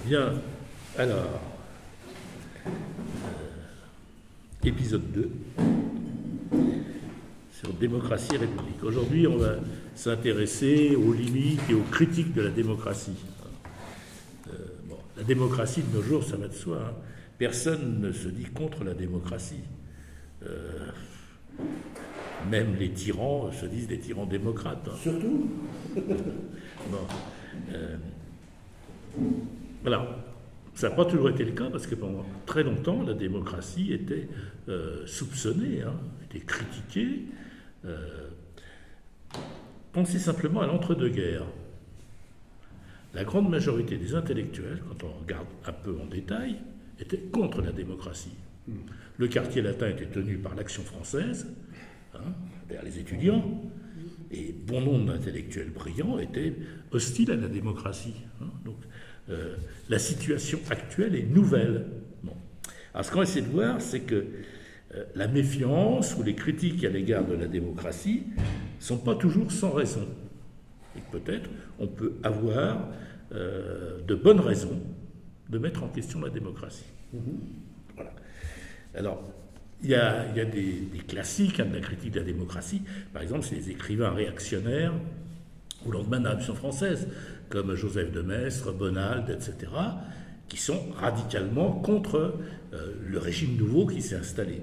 Bien, alors, épisode 2, sur démocratie et république. Aujourd'hui, on va s'intéresser aux limites et aux critiques de la démocratie. Bon, la démocratie de nos jours, ça va de soi, hein. Personne ne se dit contre la démocratie. Même les tyrans se disent des tyrans démocrates. Hein. Surtout. Bon, voilà. Ça n'a pas toujours été le cas parce que pendant très longtemps, la démocratie était soupçonnée, hein, était critiquée. Pensez simplement à l'entre-deux-guerres. La grande majorité des intellectuels, quand on regarde un peu en détail, étaient contre la démocratie. Le quartier latin était tenu par l'Action française, hein, vers les étudiants, et bon nombre d'intellectuels brillants étaient hostiles à la démocratie. Hein, donc, la situation actuelle est nouvelle. Bon. Alors, ce qu'on essaie de voir, c'est que la méfiance ou les critiques à l'égard de la démocratie ne sont pas toujours sans raison. Et peut-être on peut avoir de bonnes raisons de mettre en question la démocratie. Voilà. Alors, il y a des classiques, hein, de la critique de la démocratie. Par exemple, c'est les écrivains réactionnaires au lendemain de la Révolution française, comme Joseph de Maistre, Bonald, etc., qui sont radicalement contre le régime nouveau qui s'est installé.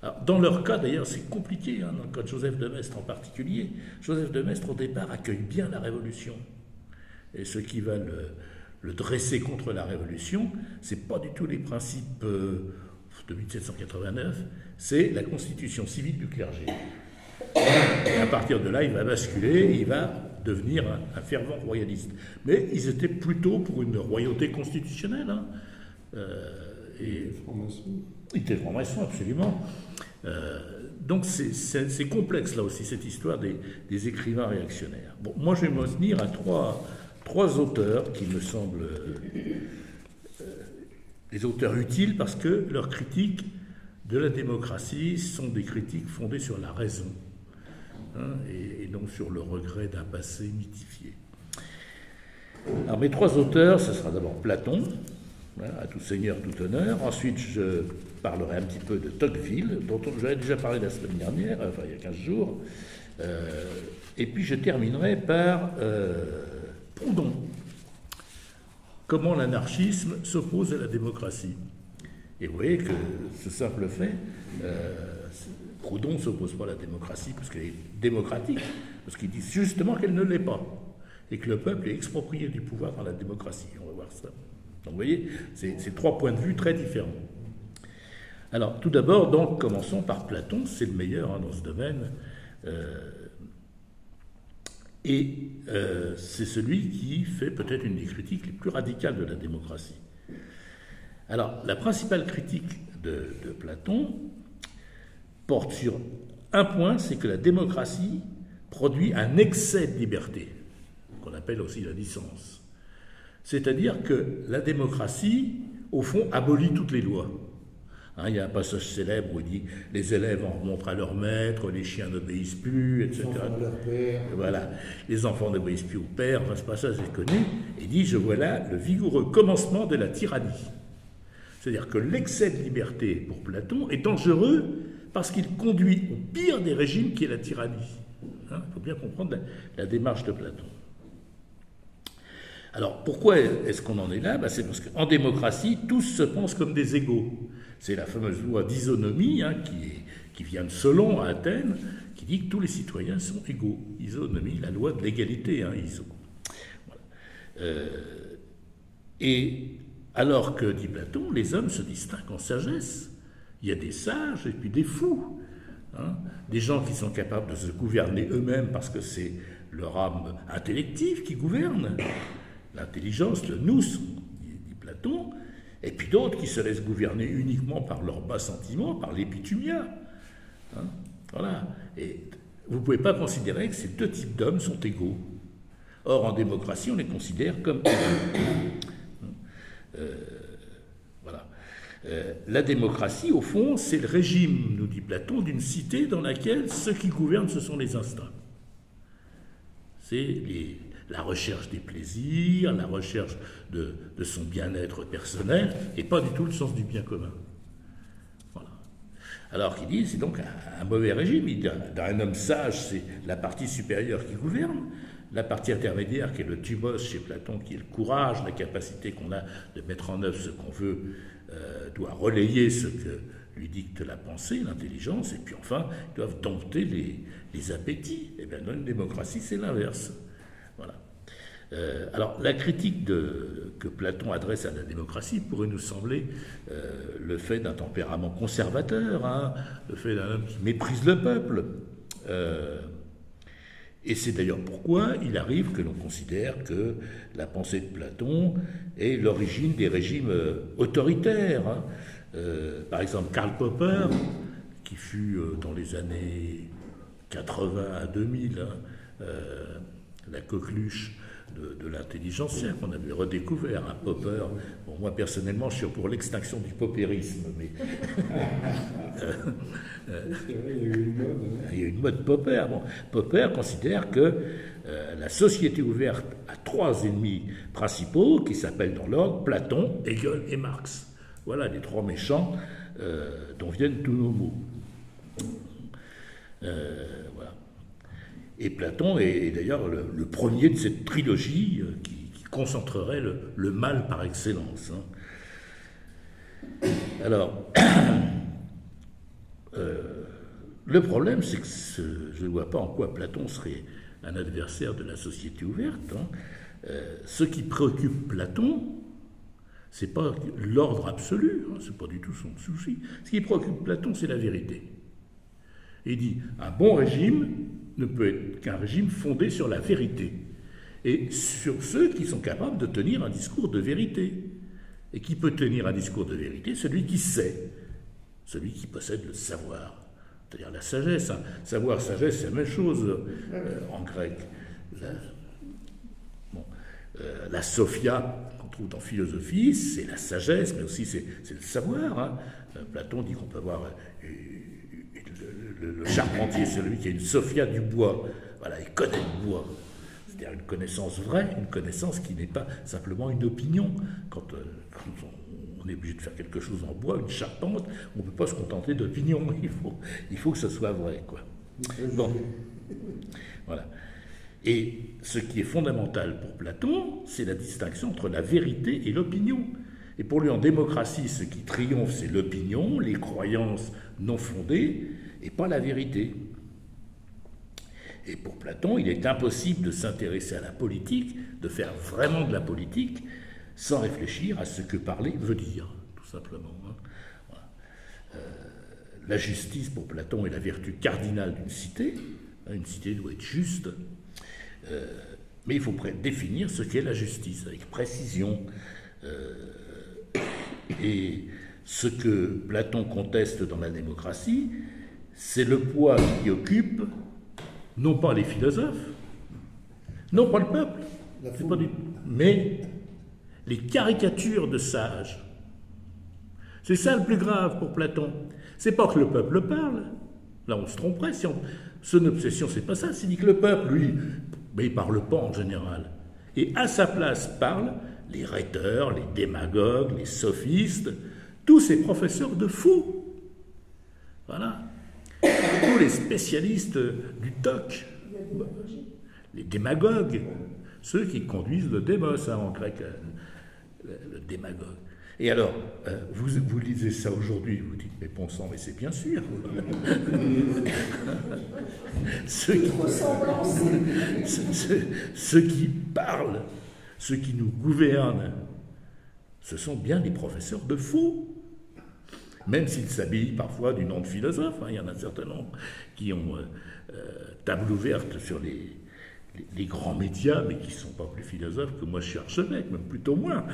Alors, dans leur cas, d'ailleurs, c'est compliqué, hein, dans le cas de Joseph de Maistre en particulier. Joseph de Maistre, au départ, accueille bien la Révolution. Et ceux qui veulent le dresser contre la Révolution, ce n'est pas du tout les principes de 1789, c'est la constitution civile du clergé. Et à partir de là, il va basculer, il va devenir un fervent royaliste. Mais ils étaient plutôt pour une royauté constitutionnelle. Hein. Et ils étaient francs-maçons, absolument. Donc c'est complexe, là aussi, cette histoire des écrivains réactionnaires. Bon, moi, je vais me tenir à trois auteurs qui me semblent des auteurs utiles parce que leurs critiques de la démocratie sont des critiques fondées sur la raison, hein, et donc sur le regret d'un passé mythifié. Alors mes trois auteurs, ce sera d'abord Platon, voilà, à tout seigneur, tout honneur. Ensuite, je parlerai un petit peu de Tocqueville, dont j'avais déjà parlé la semaine dernière, enfin il y a 15 jours. Et puis je terminerai par Proudhon. Comment l'anarchisme s'oppose à la démocratie. Et vous voyez que ce simple fait, Proudhon ne s'oppose pas à la démocratie parce qu'elle est démocratique, parce qu'il dit justement qu'elle ne l'est pas, et que le peuple est exproprié du pouvoir par la démocratie. On va voir ça. Donc vous voyez, c'est trois points de vue très différents. Alors tout d'abord, donc, commençons par Platon, c'est le meilleur, hein, dans ce domaine. C'est celui qui fait peut-être une des critiques les plus radicales de la démocratie. Alors, la principale critique de Platon porte sur un point, c'est que la démocratie produit un excès de liberté, qu'on appelle aussi la licence. C'est-à-dire que la démocratie, au fond, abolit toutes les lois. Hein, il y a un passage célèbre où il dit « les élèves en remontrent à leur maître, les chiens n'obéissent plus, etc. » Les enfants à leur père. Voilà, les enfants n'obéissent plus au père, enfin ce passage est connu, et il dit « je vois là le vigoureux commencement de la tyrannie ». C'est-à-dire que l'excès de liberté pour Platon est dangereux parce qu'il conduit au pire des régimes qui est la tyrannie. Hein, il faut bien comprendre la démarche de Platon. Alors, pourquoi est-ce qu'on en est là? C'est parce qu'en démocratie, tous se pensent comme des égaux. C'est la fameuse loi d'isonomie, hein, qui vient de Solon à Athènes, qui dit que tous les citoyens sont égaux. Isonomie, la loi de l'égalité, hein, iso. Voilà. Et alors que, dit Platon, les hommes se distinguent en sagesse. Il y a des sages et puis des fous. Hein, des gens qui sont capables de se gouverner eux-mêmes parce que c'est leur âme intellective qui gouverne. L'intelligence, le nous, dit Platon, et puis d'autres qui se laissent gouverner uniquement par leurs bas sentiments, par l'épithumia. Hein, voilà. Et vous ne pouvez pas considérer que ces deux types d'hommes sont égaux. Or, en démocratie, on les considère comme égaux. Voilà. La démocratie, au fond, c'est le régime, nous dit Platon, d'une cité dans laquelle ceux qui gouvernent, ce sont les instincts. C'est la recherche des plaisirs, la recherche de son bien-être personnel, et pas du tout le sens du bien commun. Voilà. Alors qu'il dit, c'est donc un mauvais régime. Il dit, dans un homme sage, c'est la partie supérieure qui gouverne, la partie intermédiaire, qui est le thumos chez Platon, qui est le courage, la capacité qu'on a de mettre en œuvre ce qu'on veut, doit relayer ce que lui dicte la pensée, l'intelligence, et puis enfin, ils doivent dompter les appétits. Et bien dans une démocratie, c'est l'inverse. Voilà. Alors, la critique que Platon adresse à la démocratie pourrait nous sembler le fait d'un tempérament conservateur, hein, le fait d'un homme qui méprise le peuple. Et c'est d'ailleurs pourquoi il arrive que l'on considère que la pensée de Platon est l'origine des régimes autoritaires. Hein. Par exemple, Karl Popper, qui fut dans les années 80 à 2000, hein, la coqueluche de l'intelligentsia qu'on avait redécouvert, un Popper. Bon, moi personnellement, je suis pour l'extinction du popérisme, mais il y a eu une mode Popper. Bon, Popper considère que la société ouverte a trois ennemis principaux qui s'appellent dans l'ordre Platon, Hegel et Marx. Voilà les trois méchants dont viennent tous nos mots. Voilà. Et Platon est d'ailleurs le premier de cette trilogie qui concentrerait le mal par excellence. Hein. Alors, le problème, c'est que je ne vois pas en quoi Platon serait un adversaire de la société ouverte. Hein. Ce qui préoccupe Platon, ce n'est pas l'ordre absolu, hein, ce n'est pas du tout son souci. Ce qui préoccupe Platon, c'est la vérité. Il dit, un bon régime ne peut être qu'un régime fondé sur la vérité, et sur ceux qui sont capables de tenir un discours de vérité. Et qui peut tenir un discours de vérité? Celui qui sait, celui qui possède le savoir, c'est-à-dire la sagesse. Hein. Savoir, sagesse, c'est la même chose en grec. La sophia, qu'on trouve dans philosophie, c'est la sagesse, mais aussi c'est le savoir. Hein. Platon dit qu'on peut avoir... Le charpentier, c'est celui qui a une sophia du bois. Voilà, il connaît le bois. C'est-à-dire une connaissance vraie, une connaissance qui n'est pas simplement une opinion. Quand on est obligé de faire quelque chose en bois, une charpente, on ne peut pas se contenter d'opinion. Il faut que ce soit vrai, quoi. Bon, voilà. Et ce qui est fondamental pour Platon, c'est la distinction entre la vérité et l'opinion. Et pour lui, en démocratie, ce qui triomphe, c'est l'opinion, les croyances non fondées, et pas la vérité. Et pour Platon, il est impossible de s'intéresser à la politique, de faire vraiment de la politique, sans réfléchir à ce que parler veut dire, tout simplement. Hein. Voilà. La justice, pour Platon, est la vertu cardinale d'une cité. Une cité doit être juste. Mais il faut définir ce qu'est la justice, avec précision. Et ce que Platon conteste dans la démocratie, c'est le poids qui occupe non pas les philosophes, non pas le peuple, mais les caricatures de sages. C'est ça le plus grave pour Platon. C'est pas que le peuple parle, là on se tromperait, son obsession c'est pas ça, c'est dit que le peuple, lui, mais il parle pas en général. Et à sa place parlent les rhéteurs, les démagogues, les sophistes, tous ces professeurs de fous. Voilà. Tous les spécialistes du TOC, les démagogues, ceux qui conduisent le démos, hein, en grec, le démagogue. Et alors, vous lisez ça aujourd'hui, vous dites, mais bon sang, mais c'est bien sûr. ceux qui parlent, ceux qui nous gouvernent, ce sont bien des professeurs de fous. Même s'ils s'habillent parfois du nom de philosophe, hein, il y en a un certain nombre qui ont table ouverte sur les grands médias, mais qui ne sont pas plus philosophes que moi je suis archevêque, même plutôt moins.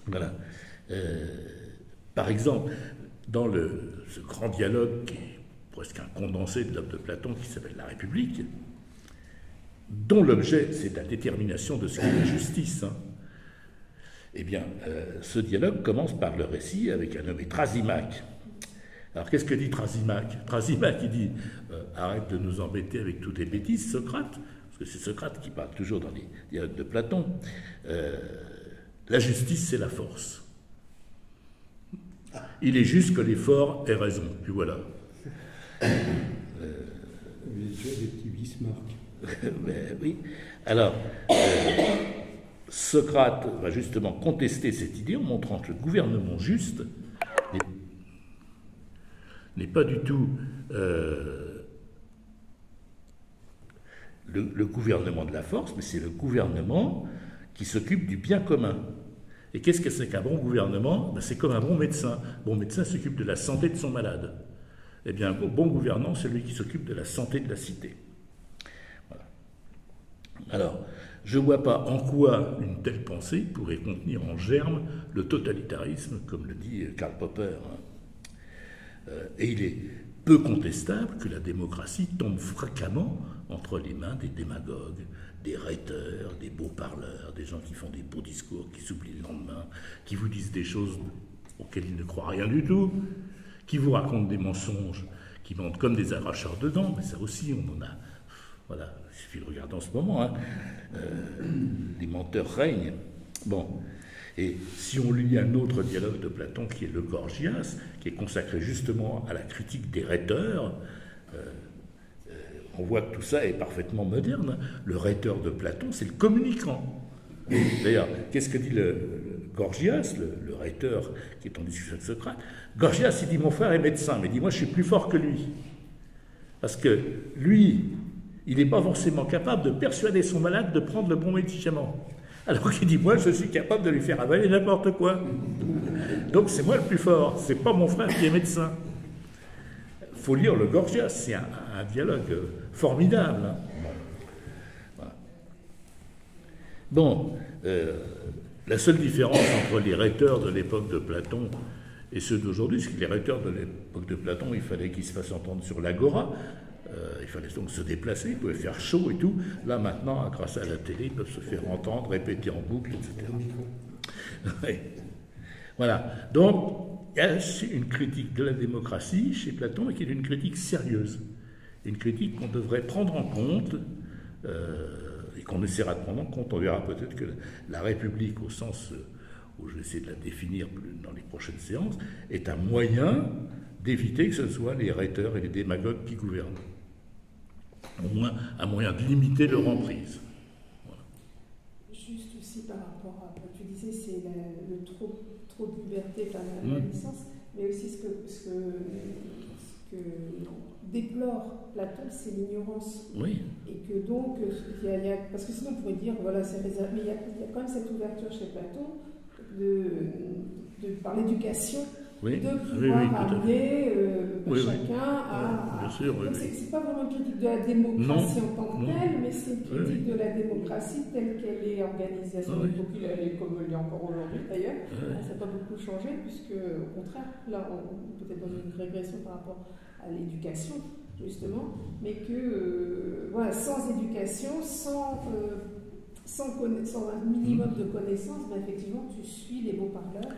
Voilà. Par exemple, dans ce grand dialogue qui est presque un condensé de l'œuvre de Platon qui s'appelle La République, dont l'objet c'est la détermination de ce qu'est la justice, hein. Eh bien, ce dialogue commence par le récit avec un nommé Thrasymachus, Alors qu'est-ce que dit Thrasymach? Thrasymach, il dit arrête de nous embêter avec toutes tes bêtises, Socrate, parce que c'est Socrate qui parle toujours dans les dialogues de Platon. La justice, c'est la force. Il est juste que les forts aient raison. Puis voilà. Des petits Bismarck. Mais, oui. Alors, Socrate va justement contester cette idée en montrant que le gouvernement juste n'est pas du tout le gouvernement de la force, mais c'est le gouvernement qui s'occupe du bien commun. Et qu'est-ce que c'est qu'un bon gouvernement? Ben, c'est comme un bon médecin. Un bon médecin s'occupe de la santé de son malade. Eh bien, un bon gouvernant, c'est celui qui s'occupe de la santé de la cité. Voilà. Alors, je ne vois pas en quoi une telle pensée pourrait contenir en germe le totalitarisme, comme le dit Karl Popper. Et il est peu contestable que la démocratie tombe fréquemment entre les mains des démagogues, des rhéteurs, des beaux parleurs, des gens qui font des beaux discours, qui s'oublient le lendemain, qui vous disent des choses auxquelles ils ne croient rien du tout, qui vous racontent des mensonges, qui mentent comme des arracheurs de dents, mais ça aussi, on en a. Voilà, il suffit de regarder en ce moment. Hein. Les menteurs règnent. Bon. Et si on lit un autre dialogue de Platon qui est le Gorgias, qui est consacré justement à la critique des rhéteurs, on voit que tout ça est parfaitement moderne. Le rhéteur de Platon, c'est le communicant. D'ailleurs, qu'est-ce que dit le Gorgias, le rhéteur qui est en discussion avec Socrate? Gorgias, il dit, mon frère est médecin, mais il dit, moi je suis plus fort que lui. Parce que lui, il n'est pas forcément capable de persuader son malade de prendre le bon médicament. Alors qu'il dit, moi je suis capable de lui faire avaler n'importe quoi. Donc c'est moi le plus fort, c'est pas mon frère qui est médecin. Il faut lire le Gorgias, c'est un dialogue formidable. Hein. Voilà. Bon, la seule différence entre les rhéteurs de l'époque de Platon et ceux d'aujourd'hui, c'est que les rhéteurs de l'époque de Platon, il fallait qu'ils se fassent entendre sur l'agora, il fallait donc se déplacer, ils pouvaient faire chaud et tout. Là maintenant, grâce à la télé, ils peuvent se faire entendre, répéter en boucle, etc. Ouais. Voilà. Donc, il y a une critique de la démocratie chez Platon, et qui est une critique sérieuse. Une critique qu'on devrait prendre en compte, et qu'on essaiera de prendre en compte. On verra peut-être que la République, au sens où je vais essayer de la définir dans les prochaines séances, est un moyen d'éviter que ce soit les rhéteurs et les démagogues qui gouvernent. Au moins, un moyen de limiter leur emprise. Voilà. Juste aussi par rapport à ce que tu disais, c'est le trop de liberté par la licence, mais aussi ce que déplore Platon, c'est l'ignorance. Oui. Et que donc, parce que sinon on pourrait dire, voilà, c'est réservé, mais il y a quand même cette ouverture chez Platon par l'éducation, oui. de pouvoir amener chacun à... Bien sûr, oui. C'est pas vraiment une critique de la démocratie en tant que telle, mais c'est une critique de la démocratie telle qu'elle est organisée à son époque, comme elle est encore aujourd'hui d'ailleurs. Ça n'a pas beaucoup changé, puisque au contraire, là on est peut-être dans une régression par rapport à l'éducation, justement, mais que voilà, sans éducation, sans un minimum de connaissances, ben effectivement, tu suis les beaux parleurs.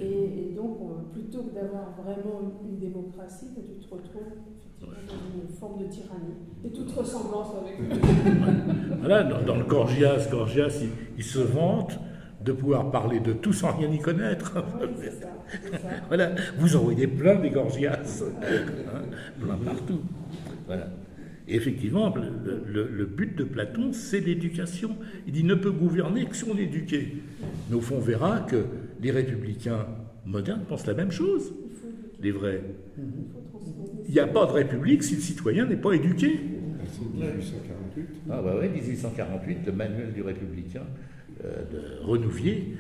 Et donc, plutôt que d'avoir vraiment une démocratie, ben, tu te retrouves dans une forme de tyrannie. Et toute ressemblance avec eux. Voilà, dans le Gorgias, il se vante de pouvoir parler de tout sans rien y connaître. Oui, c'est ça. Voilà, vous en voyez plein des Gorgias, plein partout. Voilà. Et effectivement, le but de Platon, c'est l'éducation. Il dit ne peut gouverner que si on est éduqué. Mais au fond, on verra que les républicains modernes pensent la même chose, les vrais. Il n'y a pas de république si le citoyen n'est pas éduqué. C'est 1848. Ah bah oui, 1848, le manuel du républicain de Renouvier.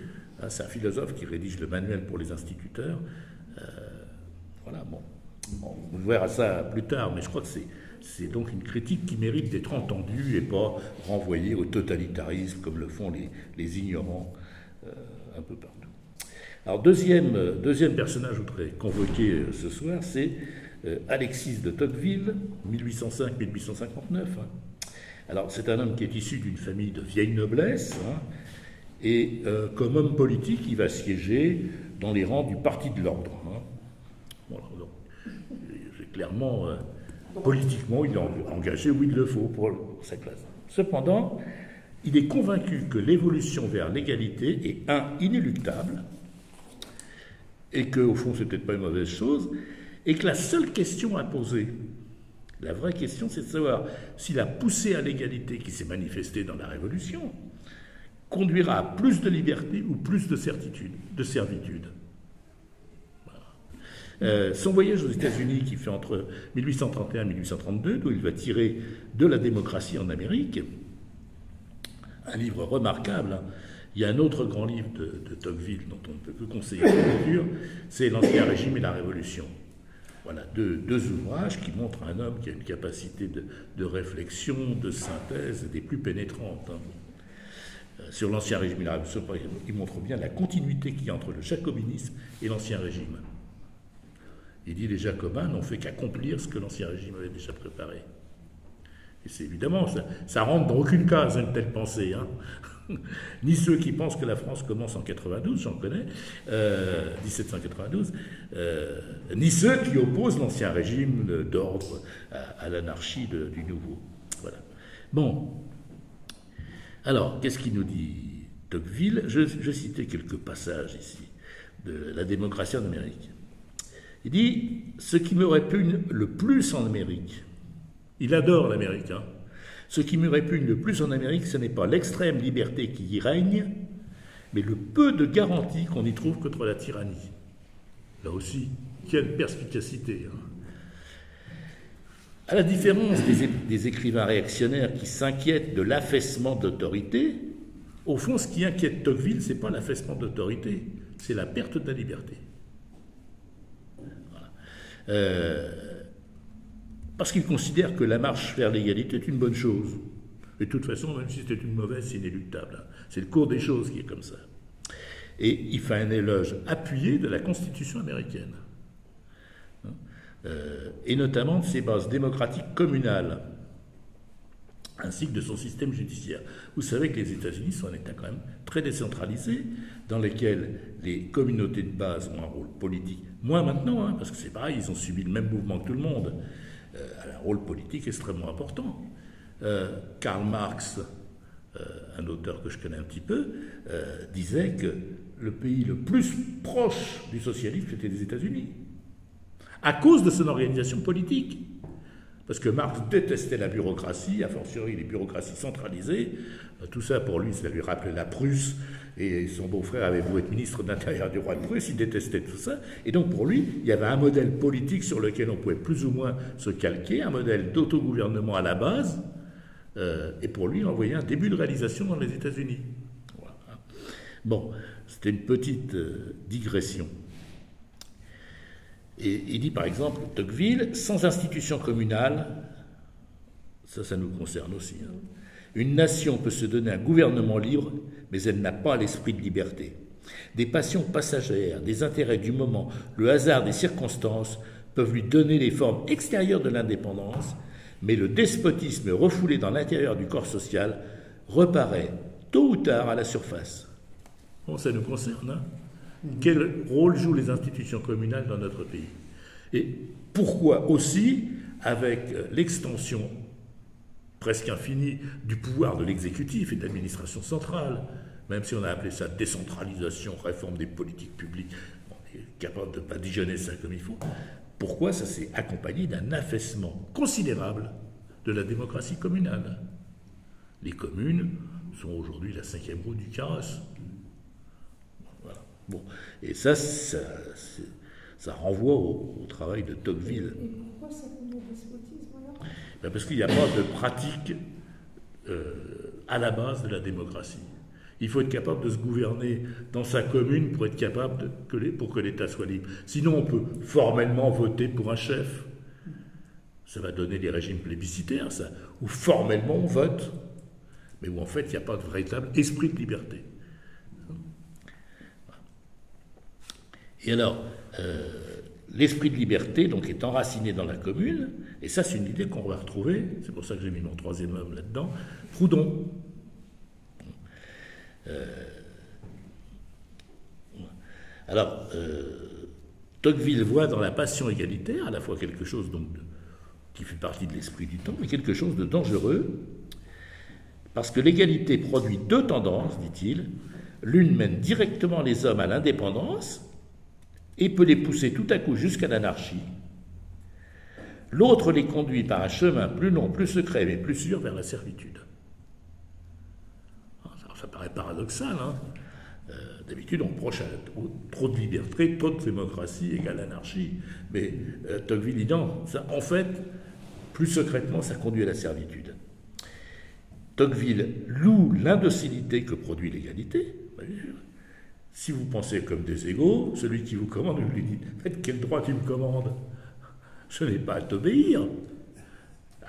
C'est un philosophe qui rédige le manuel pour les instituteurs. Voilà, bon. On verra ça plus tard, mais je crois que c'est donc une critique qui mérite d'être entendue et pas renvoyée au totalitarisme comme le font les ignorants un peu partout. Alors deuxième personnage que je voudrais convoquer ce soir, c'est Alexis de Tocqueville, 1805-1859. Alors c'est un homme qui est issu d'une famille de vieille noblesse, et comme homme politique, il va siéger dans les rangs du Parti de l'Ordre. Voilà, donc, clairement, politiquement, il est engagé où il le faut pour sa classe. Cependant, il est convaincu que l'évolution vers l'égalité est inéluctable, et qu'au fond, c'est peut-être pas une mauvaise chose, et que la seule question à poser, la vraie question, c'est de savoir si la poussée à l'égalité qui s'est manifestée dans la Révolution conduira à plus de liberté ou plus de certitude, de servitude. Voilà. Son voyage aux États-Unis, qui fait entre 1831 et 1832, d'où il va tirer de la démocratie en Amérique, un livre remarquable. Hein. Il y a un autre grand livre de Tocqueville dont on ne peut que conseiller la lecture, c'est L'Ancien Régime et la Révolution. Voilà, deux ouvrages qui montrent un homme qui a une capacité de réflexion, de synthèse, des plus pénétrantes. Hein. Sur l'Ancien Régime et la Révolution, il montre bien la continuité qu'il y a entre le jacobinisme et l'Ancien Régime. Il dit les Jacobins n'ont fait qu'accomplir ce que l'Ancien Régime avait déjà préparé. Et c'est évidemment, ça rentre dans aucune case, une telle pensée. Hein. Ni ceux qui pensent que la France commence en 92, j'en connais, 1792, ni ceux qui opposent l'Ancien Régime d'ordre à l'anarchie du nouveau. Voilà. Bon. Alors, qu'est-ce qu'il nous dit Tocqueville? Je citais quelques passages ici de la démocratie en Amérique. Il dit « Ce qui me répugne le plus en Amérique », il adore l'Amérique, hein. Ce qui me répugne le plus en Amérique, ce n'est pas l'extrême liberté qui y règne, mais le peu de garanties qu'on y trouve contre la tyrannie. Là aussi, quelle perspicacité. Hein. À la différence des écrivains réactionnaires qui s'inquiètent de l'affaissement d'autorité, au fond, ce qui inquiète Tocqueville, ce n'est pas l'affaissement d'autorité, c'est la perte de la liberté. Voilà. Parce qu'il considère que la marche vers l'égalité est une bonne chose. Et de toute façon, même si c'était une mauvaise, c'est inéluctable. C'est le cours des choses qui est comme ça. Et il fait un éloge appuyé de la Constitution américaine. Et notamment de ses bases démocratiques communales, ainsi que de son système judiciaire. Vous savez que les États-Unis sont un État quand même très décentralisé, dans lequel les communautés de base ont un rôle politique. Moins maintenant, hein, parce que c'est pareil, ils ont subi le même mouvement que tout le monde. Un rôle politique extrêmement important. Karl Marx, un auteur que je connais un petit peu, disait que le pays le plus proche du socialisme, c'était les États-Unis, à cause de son organisation politique. Parce que Marx détestait la bureaucratie, a fortiori les bureaucraties centralisées. Tout ça, pour lui, ça lui rappelait la Prusse, et son beau-frère avait beau être ministre de l'Intérieur du roi de Prusse, il détestait tout ça. Et donc, pour lui, il y avait un modèle politique sur lequel on pouvait plus ou moins se calquer, un modèle d'autogouvernement à la base, et pour lui, il envoyait un début de réalisation dans les États-Unis. Voilà. Bon, c'était une petite digression. Et il dit par exemple, Tocqueville, sans institution communale, ça nous concerne aussi, hein, une nation peut se donner un gouvernement libre, mais elle n'a pas l'esprit de liberté. Des passions passagères, des intérêts du moment, le hasard des circonstances peuvent lui donner les formes extérieures de l'indépendance, mais le despotisme refoulé dans l'intérieur du corps social reparaît tôt ou tard à la surface. Bon, ça nous concerne, hein. Quel rôle jouent les institutions communales dans notre pays? Et pourquoi aussi, avec l'extension presque infinie du pouvoir de l'exécutif et de l'administration centrale, même si on a appelé ça décentralisation, réforme des politiques publiques, on est capable de badigeonner ça comme il faut, pourquoi ça s'est accompagné d'un affaissement considérable de la démocratie communale? Les communes sont aujourd'hui la 5e roue du carrosse. Bon, et ça renvoie au travail de Tocqueville. Et pourquoi ça conduit au despotisme alors? Ben parce qu'il n'y a pas de pratique à la base de la démocratie. Il faut être capable de se gouverner dans sa commune pour être capable pour que l'État soit libre. Sinon, on peut formellement voter pour un chef. Ça va donner des régimes plébiscitaires, ça. Où formellement on vote, mais où en fait il n'y a pas de véritable esprit de liberté. Et alors, l'esprit de liberté donc, est enraciné dans la commune, et ça c'est une idée qu'on va retrouver, c'est pour ça que j'ai mis mon 3e homme là-dedans, Proudhon. Alors, Tocqueville voit dans la passion égalitaire à la fois quelque chose donc qui fait partie de l'esprit du temps, mais quelque chose de dangereux, parce que l'égalité produit deux tendances, dit-il. L'une mène directement les hommes à l'indépendance et peut les pousser tout à coup jusqu'à l'anarchie. L'autre les conduit par un chemin plus long, plus secret, mais plus sûr vers la servitude. Ça paraît paradoxal, hein. D'habitude, on reproche trop de liberté, trop de démocratie égale anarchie. Mais Tocqueville dit non, ça, en fait, plus secrètement, ça conduit à la servitude. Tocqueville loue l'indocilité que produit l'égalité. Si vous pensez comme des égaux, celui qui vous commande, vous lui dites « Faites quel droit tu me commandes ? Je n'ai pas à t'obéir. »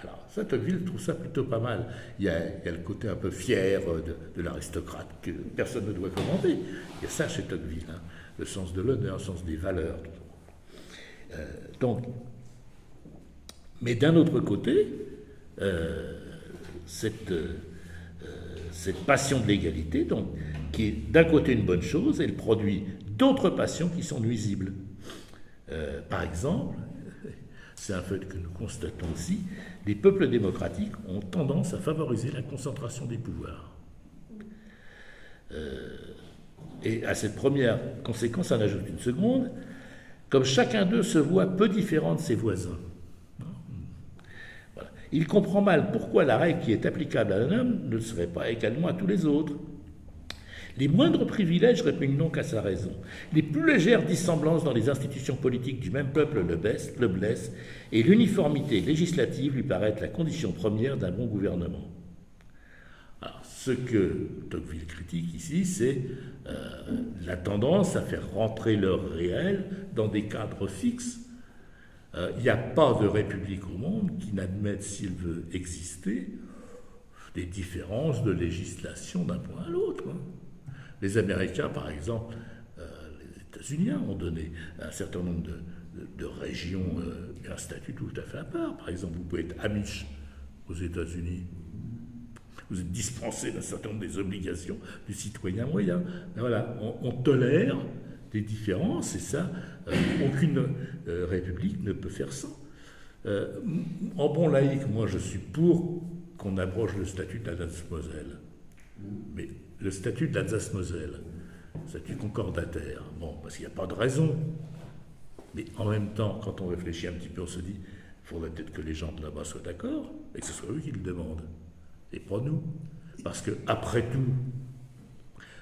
Alors, ça, Tocqueville trouve ça plutôt pas mal. Il y a le côté un peu fier de l'aristocrate que personne ne doit commander. Il y a ça chez Tocqueville, hein, le sens de l'honneur, le sens des valeurs. Donc, mais d'un autre côté, cette passion de l'égalité, donc, qui est d'un côté une bonne chose, elle produit d'autres passions qui sont nuisibles. Par exemple, c'est un fait que nous constatons aussi, les peuples démocratiques ont tendance à favoriser la concentration des pouvoirs. Et à cette première conséquence, on ajoute une seconde, comme chacun d'eux se voit peu différent de ses voisins. Voilà. Il comprend mal pourquoi la règle qui est applicable à un homme ne le serait pas également à tous les autres. Les moindres privilèges répugnent donc à sa raison. Les plus légères dissemblances dans les institutions politiques du même peuple le blessent, et l'uniformité législative lui paraît la condition première d'un bon gouvernement. Alors, ce que Tocqueville critique ici, c'est la tendance à faire rentrer l'heure réelle dans des cadres fixes. Il n'y a pas de république au monde qui n'admette, s'il veut exister, des différences de législation d'un point à l'autre, hein. Les Américains, par exemple, les États-Unis ont donné un certain nombre de régions un statut tout à fait à part. Par exemple, vous pouvez être Amish aux États-Unis. Vous êtes dispensé d'un certain nombre des obligations du citoyen moyen. Mais voilà, on tolère des différences, et ça, aucune république ne peut faire sans. En bon laïc, moi, je suis pour qu'on abroge le statut d'Alsace-Moselle. Mais le statut d'Alsace-Moselle, statut concordataire, bon, parce qu'il n'y a pas de raison. Mais en même temps, quand on réfléchit un petit peu, on se dit, il faudrait peut-être que les gens de là-bas soient d'accord, et que ce soit eux qui le demandent, et pas nous. Parce que, après tout,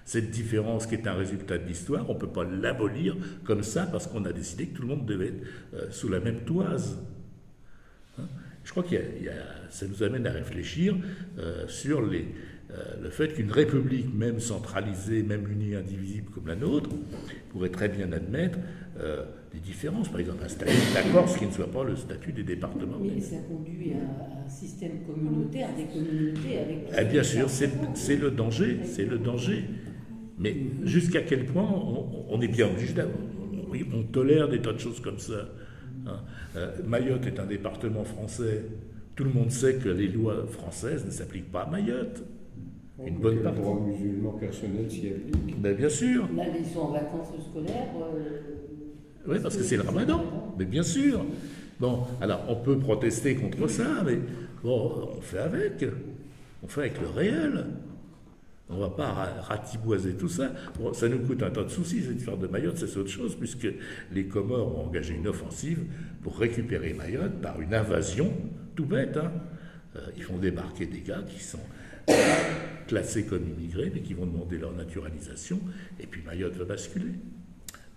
cette différence qui est un résultat de l'histoire, on ne peut pas l'abolir comme ça, parce qu'on a décidé que tout le monde devait être sous la même toise. Hein? Je crois ça nous amène à réfléchir sur le fait qu'une république, même centralisée, même unie, indivisible comme la nôtre, pourrait très bien admettre des différences. Par exemple, un statut de la Corse qui ne soit pas le statut des départements. Mais ça conduit à un système communautaire, des communautés avec... Eh bien sûr, c'est le danger, c'est le danger. Mais jusqu'à quel point on est bien obligé d'avoir... Oui, on tolère des tas de choses comme ça. Hein. Mayotte est un département français. Tout le monde sait que les lois françaises ne s'appliquent pas à Mayotte. Une bonne partie. Le droit musulman personnel s'y applique. Ben, bien sûr. Là, ils sont en vacances scolaires. Oui, parce que c'est le ramadan. Mais bien sûr. Bon, alors on peut protester contre ça, mais bon, on fait avec. On fait avec le réel. On ne va pas ratiboiser tout ça. Bon, ça nous coûte un tas de soucis, cette histoire de Mayotte, c'est autre chose, puisque les Comores ont engagé une offensive pour récupérer Mayotte par une invasion, tout bête, hein. Ils font débarquer des gars qui sont classés comme immigrés, mais qui vont demander leur naturalisation, et puis Mayotte va basculer.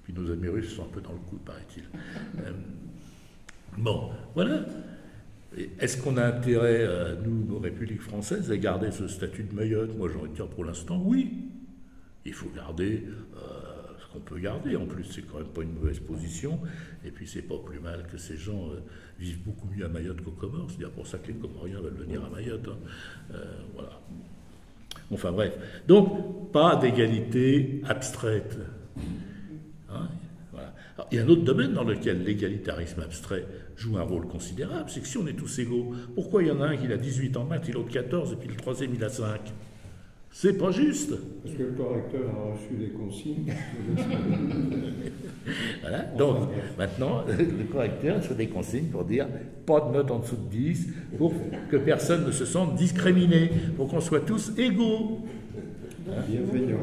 Puis nos amis russes sont un peu dans le coup, paraît-il. Bon, voilà. Est-ce qu'on a intérêt, nous, République française, à garder ce statut de Mayotte? Moi, j'ai envie de dire pour l'instant, oui. Il faut garder ce qu'on peut garder. En plus, c'est quand même pas une mauvaise position. Et puis, c'est pas plus mal que ces gens vivent beaucoup mieux à Mayotte qu'aux Comores. C'est d'ailleurs pour ça que les Comoriens veulent venir à Mayotte. Hein. Voilà. Enfin, bref. Donc, pas d'égalité abstraite. Hein? Voilà. Alors, il y a un autre domaine dans lequel l'égalitarisme abstrait joue un rôle considérable, c'est que si on est tous égaux, pourquoi il y en a un qui a 18 en maths et l'autre 14, et puis le troisième il a 5? C'est pas juste. Parce que le correcteur a reçu des consignes. Voilà. Donc, maintenant, le correcteur reçoit des consignes pour dire pas de note en dessous de 10, pour que personne ne se sente discriminé, pour qu'on soit tous égaux. Bienveillant.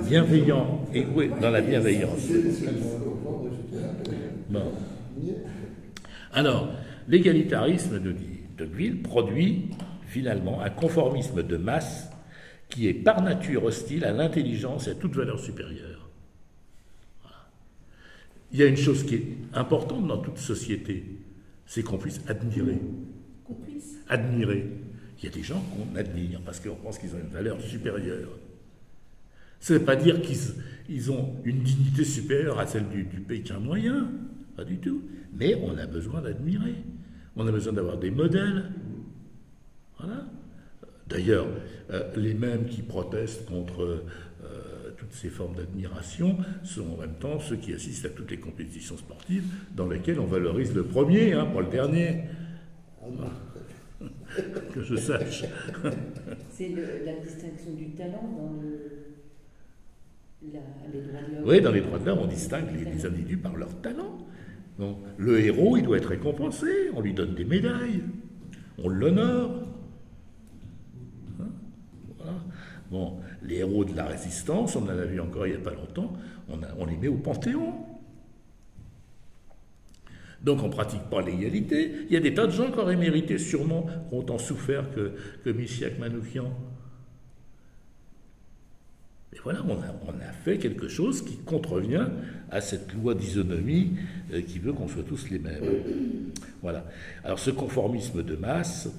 Bienveillant, égaux dans la bienveillance. Bon. Alors, l'égalitarisme, nous dit Tocqueville, produit finalement un conformisme de masse qui est par nature hostile à l'intelligence et à toute valeur supérieure. Voilà. Il y a une chose qui est importante dans toute société, c'est qu'on puisse admirer. Admirer. Il y a des gens qu'on admire parce qu'on pense qu'ils ont une valeur supérieure. Ça ne veut pas dire qu'ils ont une dignité supérieure à celle du Pékin moyen, pas du tout. Mais on a besoin d'admirer. On a besoin d'avoir des modèles. Voilà. D'ailleurs, les mêmes qui protestent contre toutes ces formes d'admiration sont en même temps ceux qui assistent à toutes les compétitions sportives dans lesquelles on valorise le premier, pas le dernier. Voilà. Que je sache. C'est la distinction du talent dans les droits de l'homme. Oui, dans les droits de l'homme, on distingue les individus par leur talent. Donc, le héros, il doit être récompensé, on lui donne des médailles, on l'honore. Voilà. Bon, les héros de la résistance, on en a vu encore il n'y a pas longtemps, on les met au Panthéon. Donc on ne pratique pas l'égalité. Il y a des tas de gens qui auraient mérité sûrement, qui ont autant souffert que Mishiak Manoukian. Et voilà, on a fait quelque chose qui contrevient à cette loi d'isonomie qui veut qu'on soit tous les mêmes. Voilà. Alors ce conformisme de masse,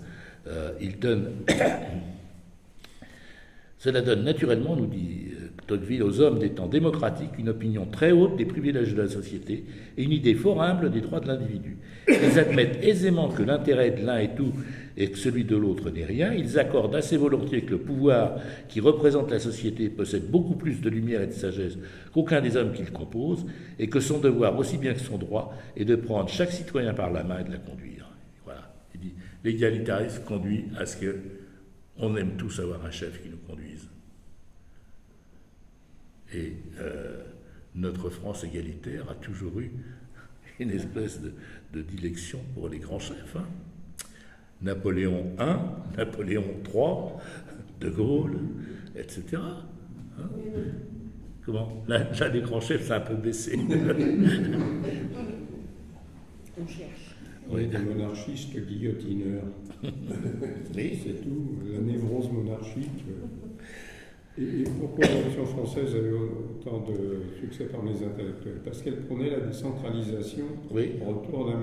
cela donne naturellement, nous dit Tocqueville, aux hommes des temps démocratiques une opinion très haute des privilèges de la société et une idée fort humble des droits de l'individu. Ils admettent aisément que l'intérêt de l'un est tout et que celui de l'autre n'est rien. Ils accordent assez volontiers que le pouvoir qui représente la société possède beaucoup plus de lumière et de sagesse qu'aucun des hommes qui le composent et que son devoir, aussi bien que son droit, est de prendre chaque citoyen par la main et de la conduire. Voilà. Il dit, l'égalitarisme conduit à ce qu'on aime tous avoir un chef qui nous conduise. Et notre France égalitaire a toujours eu une espèce de dilection pour les grands chefs. Napoléon I, Napoléon III, De Gaulle, etc. Comment là, les grands chefs, ça a un peu baissé. On cherche. Oui, des monarchistes guillotineurs. Oui. C'est tout, la névrose monarchique. Et pourquoi la Révolution française a eu autant de succès parmi les intellectuels? Parce qu'elle prônait la décentralisation, oui. Au retour d'un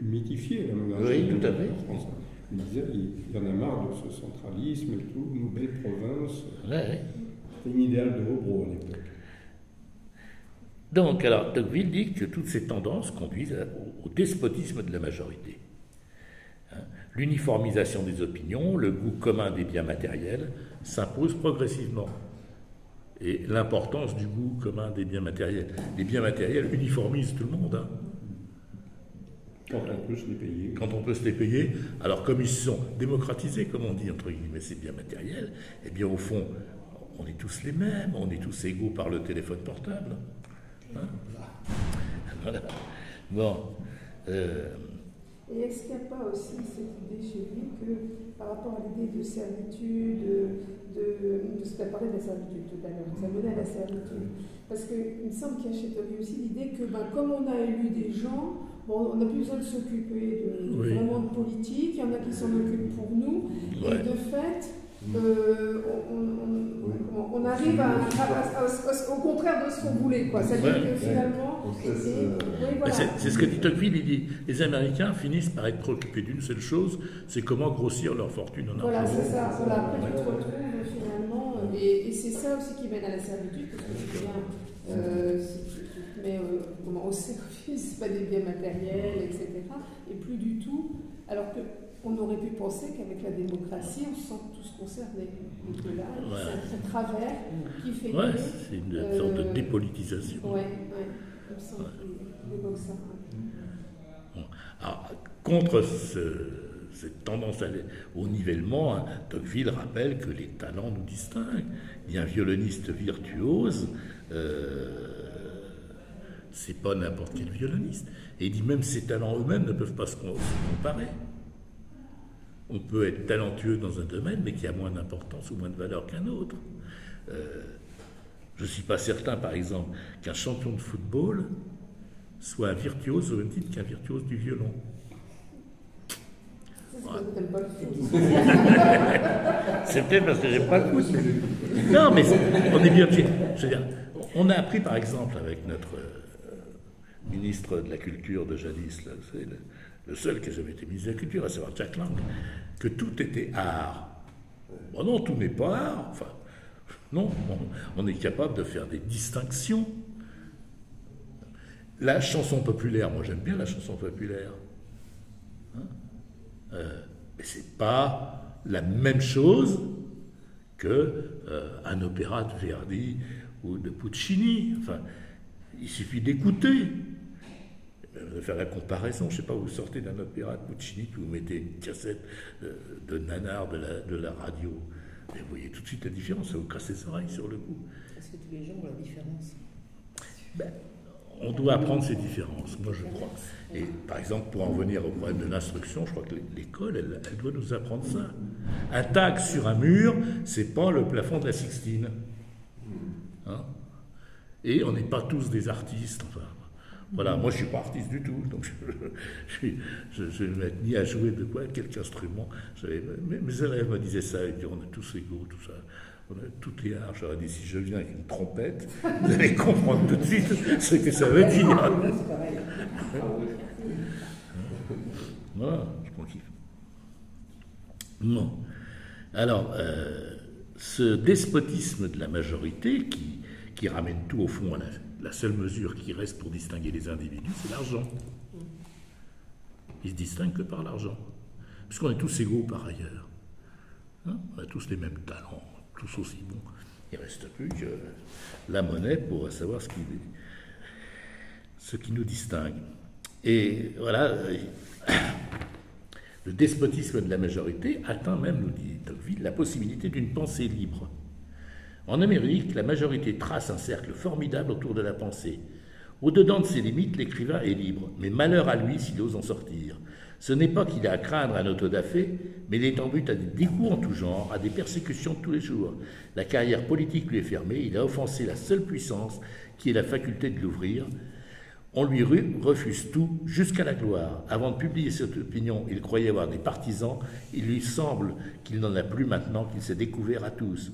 mythifier la monarchie. Oui, tout à fait. Il disait, il y en a marre de ce centralisme et tout, nos belles provinces. Ouais. C'était une idéal de Hobro à l'époque. Donc, alors, Tocqueville dit que toutes ces tendances conduisent au despotisme de la majorité. L'uniformisation des opinions, le goût commun des biens matériels s'impose progressivement. Et l'importance du goût commun des biens matériels. Les biens matériels uniformisent tout le monde. Quand on peut se les payer. Quand on peut se les payer. Alors, comme ils sont démocratisés, comme on dit, entre guillemets, ces biens matériels, eh bien, au fond, on est tous les mêmes, on est tous égaux par le téléphone portable. Voilà. Bon. Et est-ce qu'il n'y a pas aussi cette idée chez lui que, par rapport à l'idée de servitude, de ce qu'a parlé de la servitude tout à l'heure, ça menait à la servitude. Parce qu'il me semble qu'il y a chez Tocqueville aussi l'idée que, comme on a élu des gens, on n'a plus besoin de s'occuper vraiment de politique, il y en a qui s'en occupent pour nous, et de fait, on arrive au contraire de ce qu'on voulait, quoi. C'est-à-dire que finalement, voilà. C'est ce que dit Tocqueville, il dit, les Américains finissent par être préoccupés d'une seule chose, c'est comment grossir leur fortune en argent. Voilà, c'est ça. Voilà, après tu te retrouves finalement, et c'est ça aussi qui mène à la servitude, parce que tu te mets au service, pas des biens matériels, etc. Et plus du tout, alors que on aurait pu penser qu'avec la démocratie, on se sent tous concernés. Et que là, c'est un travers qui fait que... c'est une sorte de dépolitisation. Oui, il me semble qu'il évoque ça. Bon. Alors, contre cette tendance au nivellement, hein. Tocqueville rappelle que les talents nous distinguent. Il y a un violoniste virtuose, c'est pas n'importe quel violoniste. Et il dit même ces talents eux-mêmes ne peuvent pas se comparer. On peut être talentueux dans un domaine, mais qui a moins d'importance ou moins de valeur qu'un autre. Je ne suis pas certain, par exemple, qu'un champion de football soit un virtuose au même titre qu'un virtuose du violon. C'est peut-être parce que j'ai pas le pouce. Non, mais on est bien obligé. Je veux dire, on a appris, par exemple, avec notre ministre de la Culture de jadis, là, le seul qui a jamais été ministre de la Culture, à savoir Jack Lang, que tout était art. Bon, non, tout n'est pas art. Enfin, non, on est capable de faire des distinctions. La chanson populaire, moi j'aime bien la chanson populaire. Hein, mais c'est pas la même chose qu'un opéra de Verdi ou de Puccini. Enfin, il suffit d'écouter, de faire la comparaison. Je ne sais pas, vous sortez d'un opéra de Puccini, puis vous mettez une cassette de nanar de la radio. Et vous voyez tout de suite la différence, ça vous casse les oreilles sur le coup. Est-ce que tous les gens ont la différence? On doit apprendre ces différences, moi je crois. Et par exemple, pour en revenir au problème de l'instruction, je crois que l'école, elle doit nous apprendre ça. Un tag sur un mur, c'est pas le plafond de la Sixtine. Hein? Et on n'est pas tous des artistes. Enfin, voilà, moi je suis pas artiste du tout, donc je vais me mettre ni à jouer de quelque instrument. Mes élèves me disaient ça, ils disaient on est tous égaux, tout ça. On a tout les arts. J'aurais dit si je viens avec une trompette, vous allez comprendre tout de suite ce que ça veut dire. Voilà, je prends kiff. Non. Alors, ce despotisme de la majorité qui ramène tout au fond à la seule mesure qui reste pour distinguer les individus, c'est l'argent. Ils se distinguent que par l'argent. Puisqu'on est tous égaux par ailleurs. Hein, on a tous les mêmes talents, tous aussi bons. Il ne reste plus que la monnaie pour savoir ce qui nous distingue. Et voilà, le despotisme de la majorité atteint même, nous dit Tocqueville, la possibilité d'une pensée libre. En Amérique, la majorité trace un cercle formidable autour de la pensée. Au-dedans de ses limites, l'écrivain est libre, mais malheur à lui s'il ose en sortir. Ce n'est pas qu'il a à craindre un autodafé, mais il est en but à des dégoûts en tout genre, à des persécutions de tous les jours. La carrière politique lui est fermée, il a offensé la seule puissance qui est la faculté de l'ouvrir. On lui refuse tout, jusqu'à la gloire. Avant de publier cette opinion, il croyait avoir des partisans, il lui semble qu'il n'en a plus maintenant qu'il s'est découvert à tous.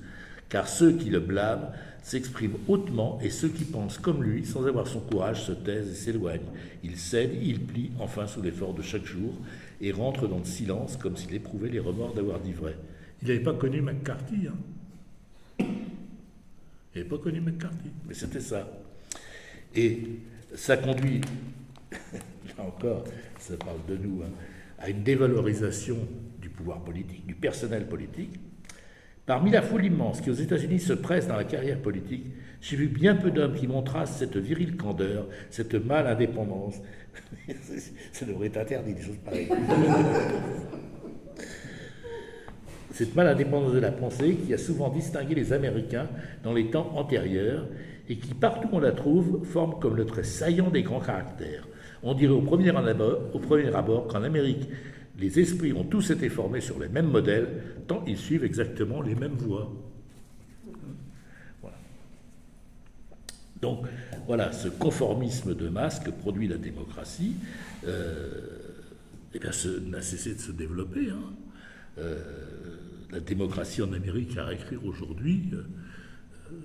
Car ceux qui le blâment s'expriment hautement et ceux qui pensent comme lui, sans avoir son courage, se taisent et s'éloignent. Il cède, il plie, enfin sous l'effort de chaque jour, et rentre dans le silence comme s'il éprouvait les remords d'avoir dit vrai. Il n'avait pas connu McCarthy, hein. Il n'avait pas connu McCarthy, mais c'était ça. Et ça conduit, là encore, ça parle de nous, hein, à une dévalorisation du pouvoir politique, du personnel politique. Parmi la foule immense qui aux États-Unis se presse dans la carrière politique, j'ai vu bien peu d'hommes qui montrassent cette virile candeur, cette mâle indépendance. Ça devrait être interdit, des choses pareilles. Cette mâle indépendance de la pensée qui a souvent distingué les Américains dans les temps antérieurs et qui, partout où on la trouve, forme comme le trait saillant des grands caractères. On dirait au premier abord qu'en Amérique, les esprits ont tous été formés sur les mêmes modèles, tant ils suivent exactement les mêmes voies. Voilà. Donc, voilà, ce conformisme de masse que produit la démocratie n'a cessé de se développer. Hein. La démocratie en Amérique, à écrire aujourd'hui,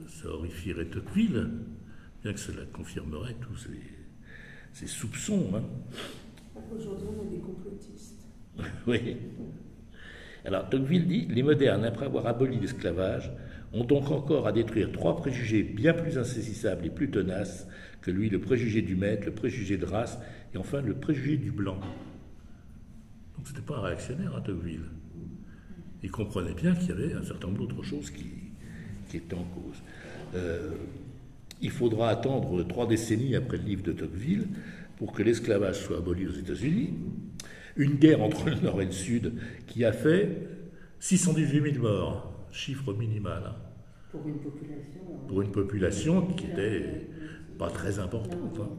ça horrifierait Tocqueville, bien que cela confirmerait tous ces soupçons. Hein. Aujourd'hui, on est des complotistes. Oui. Alors, Tocqueville dit, les modernes, après avoir aboli l'esclavage, ont donc encore à détruire 3 préjugés bien plus insaisissables et plus tenaces que lui, le préjugé du maître, le préjugé de race, et enfin le préjugé du blanc. Donc, c'était pas un réactionnaire, hein, Tocqueville. Il comprenait bien qu'il y avait un certain nombre d'autres choses qui étaient en cause. Il faudra attendre 3 décennies après le livre de Tocqueville pour que l'esclavage soit aboli aux États-Unis. Une guerre entre le Nord et le Sud qui a fait 618 000 morts, chiffre minimal. Hein. Pour une population qui n'était pas très importante. Hein.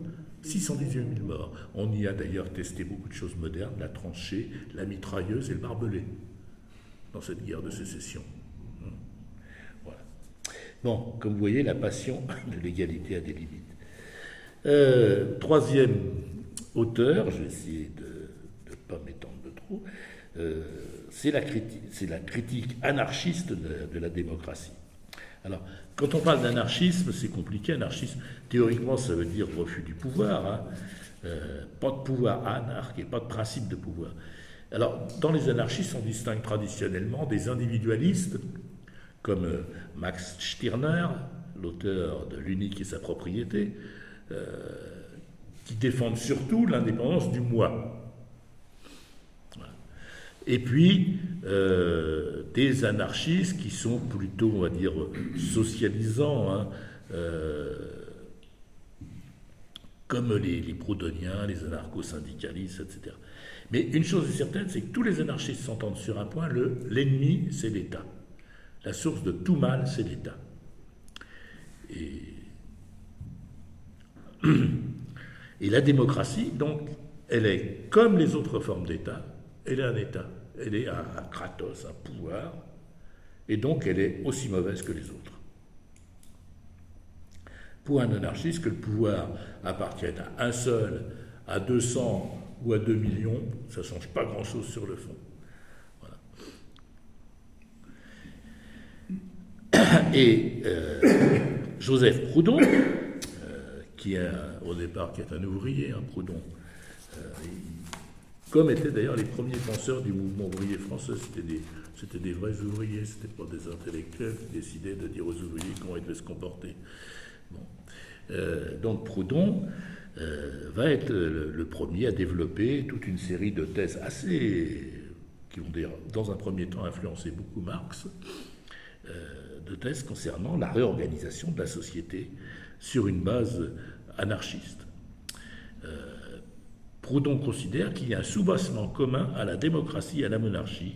618 000 morts. On y a d'ailleurs testé beaucoup de choses modernes, la tranchée, la mitrailleuse et le barbelé, dans cette guerre de sécession. Voilà. Bon, comme vous voyez, la passion de l'égalité a des limites. Troisième auteur, je vais essayer de ne pas m'étendre de trop, c'est la critique anarchiste de la démocratie. Alors, quand on parle d'anarchisme, c'est compliqué. Anarchisme, théoriquement, ça veut dire refus du pouvoir. Hein. Pas de pouvoir anarque et pas de principe de pouvoir. Alors, dans les anarchistes, on distingue traditionnellement des individualistes, comme Max Stirner, l'auteur de L'unique et sa propriété, qui défendent surtout l'indépendance du moi. Et puis, des anarchistes qui sont plutôt, on va dire, socialisants, hein, comme les proudhoniens, les anarcho-syndicalistes, etc. Mais une chose est certaine, c'est que tous les anarchistes s'entendent sur un point, l'ennemi, c'est l'État. La source de tout mal, c'est l'État. Et la démocratie, donc, elle est comme les autres formes d'État, elle est un État, elle est un kratos, un pouvoir, et donc elle est aussi mauvaise que les autres. Pour un anarchiste, que le pouvoir appartienne à un seul, à 200 ou à 2 millions, ça ne change pas grand-chose sur le fond. Voilà. Et Joseph Proudhon, qui est au départ qui est un ouvrier, un Proudhon, comme étaient d'ailleurs les premiers penseurs du mouvement ouvrier français, c'était des vrais ouvriers, c'était pas des intellectuels qui décidaient de dire aux ouvriers comment ils devaient se comporter. Bon. Donc Proudhon va être le premier à développer toute une série de thèses qui vont dans un premier temps influencer beaucoup Marx, de thèses concernant la réorganisation de la société sur une base anarchiste. Proudhon considère qu'il y a un soubassement commun à la démocratie et à la monarchie,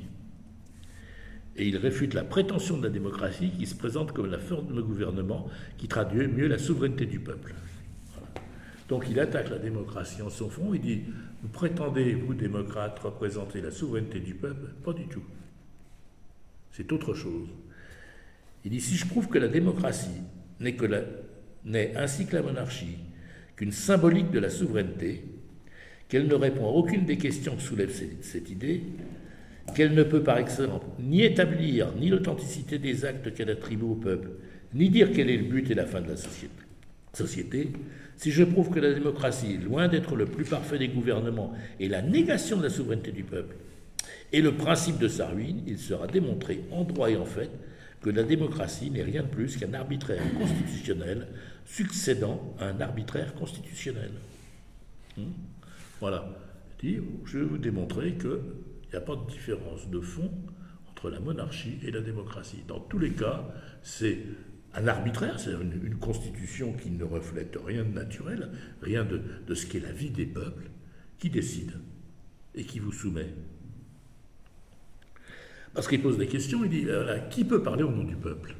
et il réfute la prétention de la démocratie qui se présente comme la forme de gouvernement qui traduit mieux la souveraineté du peuple. Voilà. Donc il attaque la démocratie en son fond, il dit « Vous prétendez, vous, démocrates, représenter la souveraineté du peuple ?» Pas du tout. C'est autre chose. Il dit « Si je prouve que la démocratie n'est ainsi que la monarchie qu'une symbolique de la souveraineté, qu'elle ne répond à aucune des questions que soulève cette idée, qu'elle ne peut par exemple ni établir ni l'authenticité des actes qu'elle attribue au peuple, ni dire quel est le but et la fin de la société, si je prouve que la démocratie, loin d'être le plus parfait des gouvernements, est la négation de la souveraineté du peuple et le principe de sa ruine, il sera démontré en droit et en fait que la démocratie n'est rien de plus qu'un arbitraire constitutionnel succédant à un arbitraire constitutionnel. Voilà. Je vais vous démontrer qu'il n'y a pas de différence de fond entre la monarchie et la démocratie. Dans tous les cas, c'est un arbitraire, c'est une constitution qui ne reflète rien de naturel, rien de ce qu'est la vie des peuples, qui décide et qui vous soumet. Parce qu'il pose des questions, il dit, qui peut parler au nom du peuple?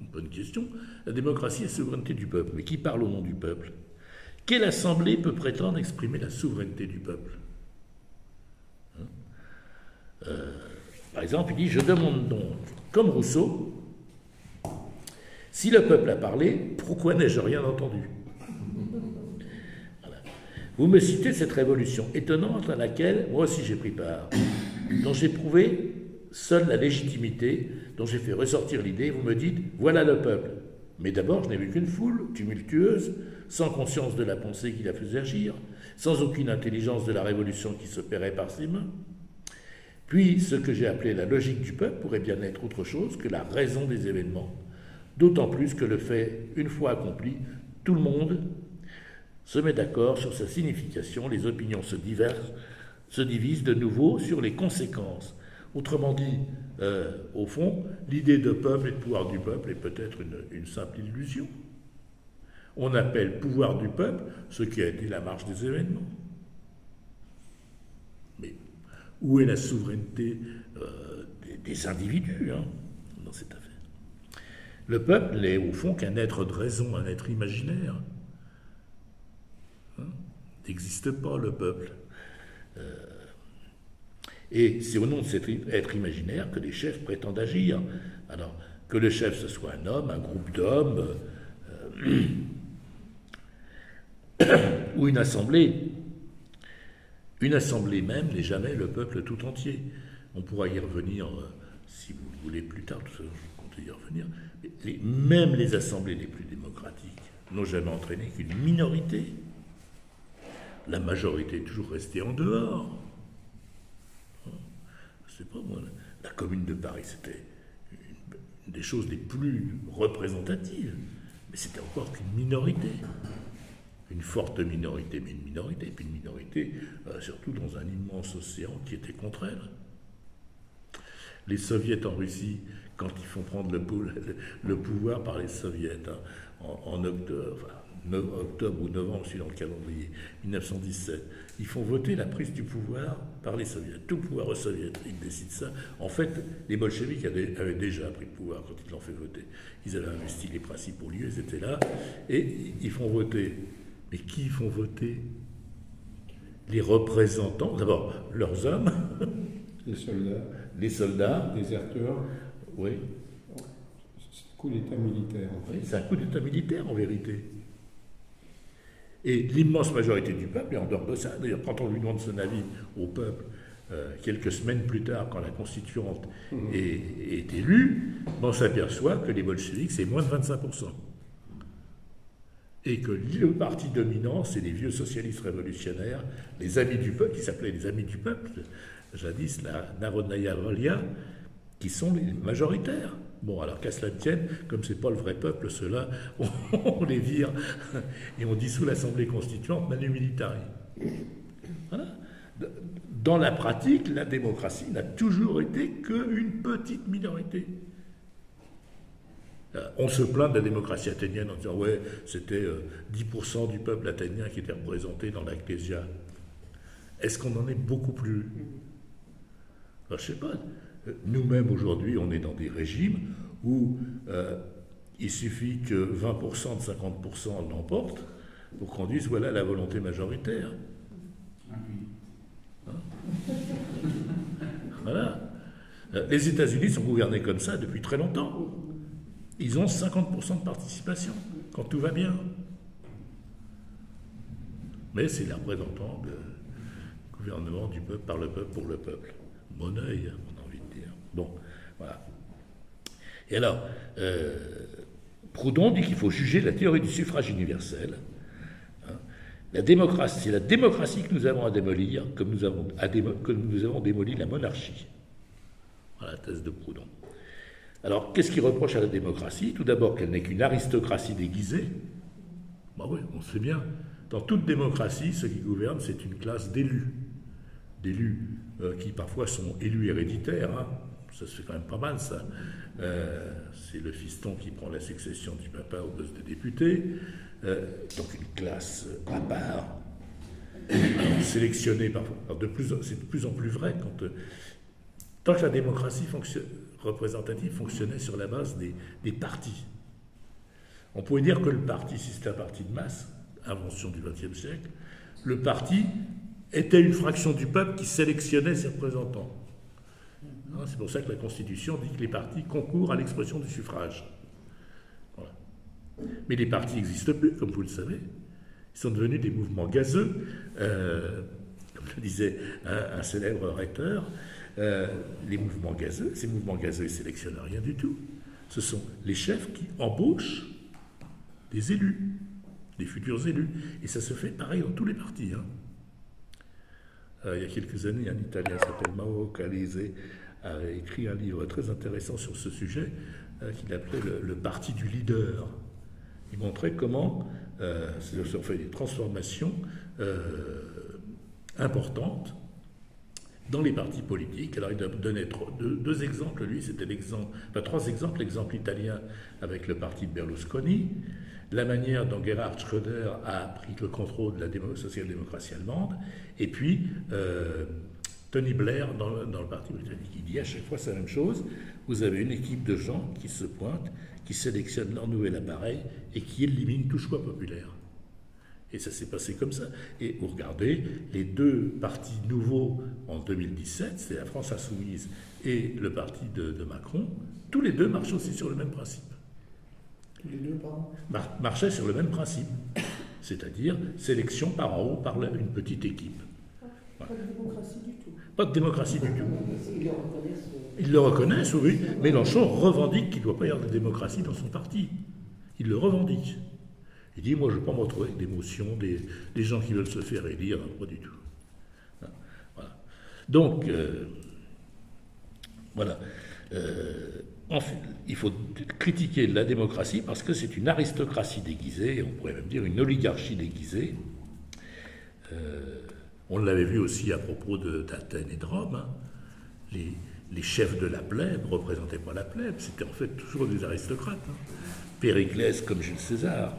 Une bonne question. La démocratie est la souveraineté du peuple, mais qui parle au nom du peuple? Quelle assemblée peut prétendre exprimer la souveraineté du peuple? Par exemple, il dit, je demande donc, comme Rousseau, si le peuple a parlé, pourquoi n'ai-je rien entendu? Voilà. Vous me citez cette révolution étonnante à laquelle, moi aussi j'ai pris part, dont j'ai prouvé seule la légitimité, dont j'ai fait ressortir l'idée, vous me dites, voilà le peuple. Mais d'abord, je n'ai vu qu'une foule tumultueuse, sans conscience de la pensée qui la faisait agir, sans aucune intelligence de la révolution qui s'opérait par ses mains. Puis, ce que j'ai appelé la logique du peuple pourrait bien être autre chose que la raison des événements, d'autant plus que le fait, une fois accompli, tout le monde se met d'accord sur sa signification, les opinions se divisent de nouveau sur les conséquences. Autrement dit, au fond, l'idée de peuple et de pouvoir du peuple est peut-être une simple illusion. On appelle pouvoir du peuple ce qui a été la marche des événements. Mais Où est la souveraineté des individus dans cette affaire? Le peuple n'est au fond qu'un être de raison, un être imaginaire. N'existe pas le peuple. Et c'est au nom de cet être imaginaire que les chefs prétendent agir. Alors, que le chef, ce soit un homme, un groupe d'hommes, ou une assemblée. Une assemblée même n'est jamais le peuple tout entier. On pourra y revenir, si vous le voulez, plus tard, tout ça, je compte y revenir. Même les assemblées les plus démocratiques n'ont jamais entraîné qu'une minorité. La majorité est toujours restée en dehors. Je sais pas moi, la Commune de Paris, c'était une des choses les plus représentatives, mais c'était encore qu'une minorité. Une forte minorité, mais une minorité, puis une minorité surtout dans un immense océan qui était contre elle. Les soviets en Russie, quand ils font prendre le pouvoir par les soviets, en octobre ou novembre, je suis dans le calendrier, 1917, ils font voter la prise du pouvoir par les soviets. Tout le pouvoir soviétique décide ça. En fait, les bolcheviks avaient déjà pris le pouvoir quand ils l'ont fait voter. Ils avaient investi les principaux lieux, ils étaient là, et ils font voter. Mais qui font voter? Les représentants, d'abord leurs hommes, les soldats, les déserteurs. Oui. C'est un coup d'État militaire. En fait. Oui, c'est un coup d'État militaire en vérité. Et l'immense majorité du peuple est en dehors de ça. D'ailleurs, quand on lui demande son avis au peuple, quelques semaines plus tard, quand la constituante est élue, on s'aperçoit que les bolcheviks, c'est moins de 25%. Et que le parti dominant, c'est les vieux socialistes révolutionnaires, les amis du peuple, qui s'appelaient les amis du peuple, jadis la Narodnaya Volia, qui sont les majoritaires. Bon, alors qu'à cela tienne, comme c'est pas le vrai peuple, ceux-là, on les vire et on dissout l'Assemblée constituante manu militari. Voilà. Dans la pratique, la démocratie n'a toujours été qu'une petite minorité. On se plaint de la démocratie athénienne en disant « ouais, c'était 10% du peuple athénien qui était représenté dans l'Ecclésia ». Est-ce qu'on en est beaucoup plus? Alors, je ne sais pas. Nous-mêmes, aujourd'hui, on est dans des régimes où il suffit que 20% de 50% l'emportent pour qu'on dise « voilà la volonté majoritaire ». Voilà. Les États-Unis sont gouvernés comme ça depuis très longtemps. Ils ont 50% de participation, quand tout va bien. Mais c'est les représentants du gouvernement du peuple, par le peuple, pour le peuple. Bon œil, on a envie de dire. Bon, voilà. Et alors, Proudhon dit qu'il faut juger la théorie du suffrage universel. La démocratie, c'est la démocratie que nous avons à démolir, comme nous avons démoli la monarchie. Voilà la thèse de Proudhon. Alors, qu'est-ce qu'il reproche à la démocratie? Tout d'abord, qu'elle n'est qu'une aristocratie déguisée. Ben oui, on sait bien. Dans toute démocratie, ce qui gouverne, c'est une classe d'élus. D'élus qui parfois sont élus héréditaires. Ça se fait quand même pas mal, ça. C'est le fiston qui prend la succession du papa au poste de député. Donc une classe à part, sélectionnée parfois. C'est de plus en plus vrai tant que la démocratie représentative fonctionnait sur la base des partis. On pourrait dire que le parti, si c'était un parti de masse, invention du XXe siècle, le parti était une fraction du peuple qui sélectionnait ses représentants. C'est pour ça que la Constitution dit que les partis concourent à l'expression du suffrage. Voilà. Mais les partis n'existent plus, comme vous le savez. Ils sont devenus des mouvements gazeux, comme le disait un célèbre rhéteur. Les mouvements gazeux, ces mouvements gazeux, ils ne sélectionnent rien du tout. Ce sont les chefs qui embauchent des élus, des futurs élus. Et ça se fait pareil dans tous les partis. Il y a quelques années, un Italien s'appelle Mauro Calise a écrit un livre très intéressant sur ce sujet qu'il appelait le parti du leader. Il montrait comment on fait des transformations importantes dans les partis politiques. Alors il donnait deux exemples, lui, c'était trois exemples. L'exemple italien avec le parti de Berlusconi, la manière dont Gerhard Schröder a pris le contrôle de la social-démocratie allemande, et puis Tony Blair dans le Parti britannique. Il dit à chaque fois c'est la même chose. Vous avez une équipe de gens qui se pointent, qui sélectionnent leur nouvel appareil et qui éliminent tout choix populaire. Et ça s'est passé comme ça. Et vous regardez, les deux partis nouveaux en 2017, c'est la France Insoumise et le parti de Macron, tous les deux marchent aussi sur le même principe. Tous les deux, pardon. Marchaient sur le même principe. C'est-à-dire sélection par en haut par une petite équipe. Pas de démocratie du tout. Pas de démocratie du tout. Ils le reconnaissent. Ils le reconnaissent, oui. Mélenchon revendique qu'il ne doit pas y avoir de démocratie dans son parti. Il le revendique. Il dit, moi je ne veux pas me retrouver avec des motions, des gens qui veulent se faire élire, pas du tout. Voilà. Donc, voilà. Enfin, il faut critiquer la démocratie parce que c'est une aristocratie déguisée, on pourrait même dire une oligarchie déguisée. On l'avait vu aussi à propos d'Athènes et de Rome. Hein. Les chefs de la plèbe ne représentaient pas la plèbe, c'était en fait toujours des aristocrates. Hein. Périclès comme Jules César.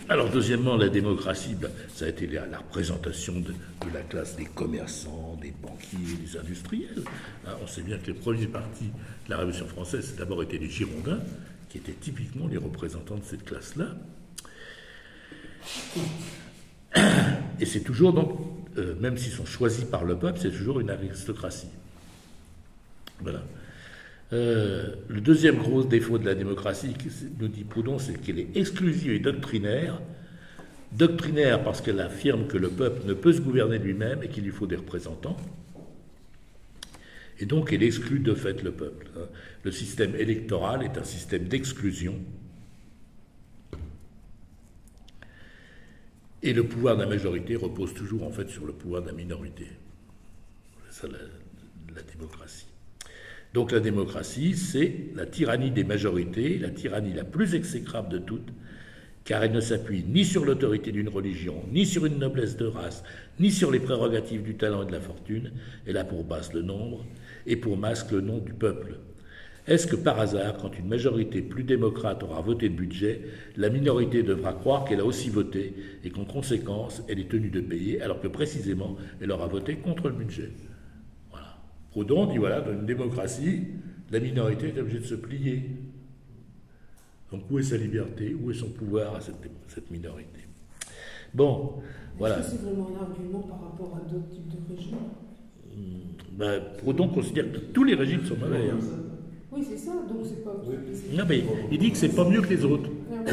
Alors, deuxièmement, la démocratie, ça a été la représentation de la classe des commerçants, des banquiers, des industriels. Hein, on sait bien que les premiers partis de la Révolution française, c'est d'abord été les Girondins, qui étaient typiquement les représentants de cette classe-là. Et c'est toujours, donc, même s'ils sont choisis par le peuple, c'est toujours une aristocratie. Voilà. Le deuxième gros défaut de la démocratie, nous dit Proudhon, c'est qu'elle est exclusive et doctrinaire. Doctrinaire parce qu'elle affirme que le peuple ne peut se gouverner lui-même et qu'il lui faut des représentants. Et donc elle exclut de fait le peuple. Le système électoral est un système d'exclusion. Et le pouvoir de la majorité repose toujours en fait sur le pouvoir de la minorité. C'est ça la démocratie. Donc la démocratie, c'est la tyrannie des majorités, la tyrannie la plus exécrable de toutes, car elle ne s'appuie ni sur l'autorité d'une religion, ni sur une noblesse de race, ni sur les prérogatives du talent et de la fortune. Elle a pour base le nombre et pour masque le nom du peuple. Est-ce que par hasard, quand une majorité plus démocrate aura voté le budget, la minorité devra croire qu'elle a aussi voté et qu'en conséquence, elle est tenue de payer, alors que précisément, elle aura voté contre le budget? Proudhon dit, voilà, dans une démocratie, la minorité est obligée de se plier. Donc où est sa liberté, où est son pouvoir à cette minorité? Bon, voilà. Est-ce que c'est vraiment un argument par rapport à d'autres types de régimes? Proudhon considère que tous les régimes sont mauvais. Hein. Oui, c'est ça, donc c'est pas... Non, mais il dit que c'est pas mieux que les autres. Ah,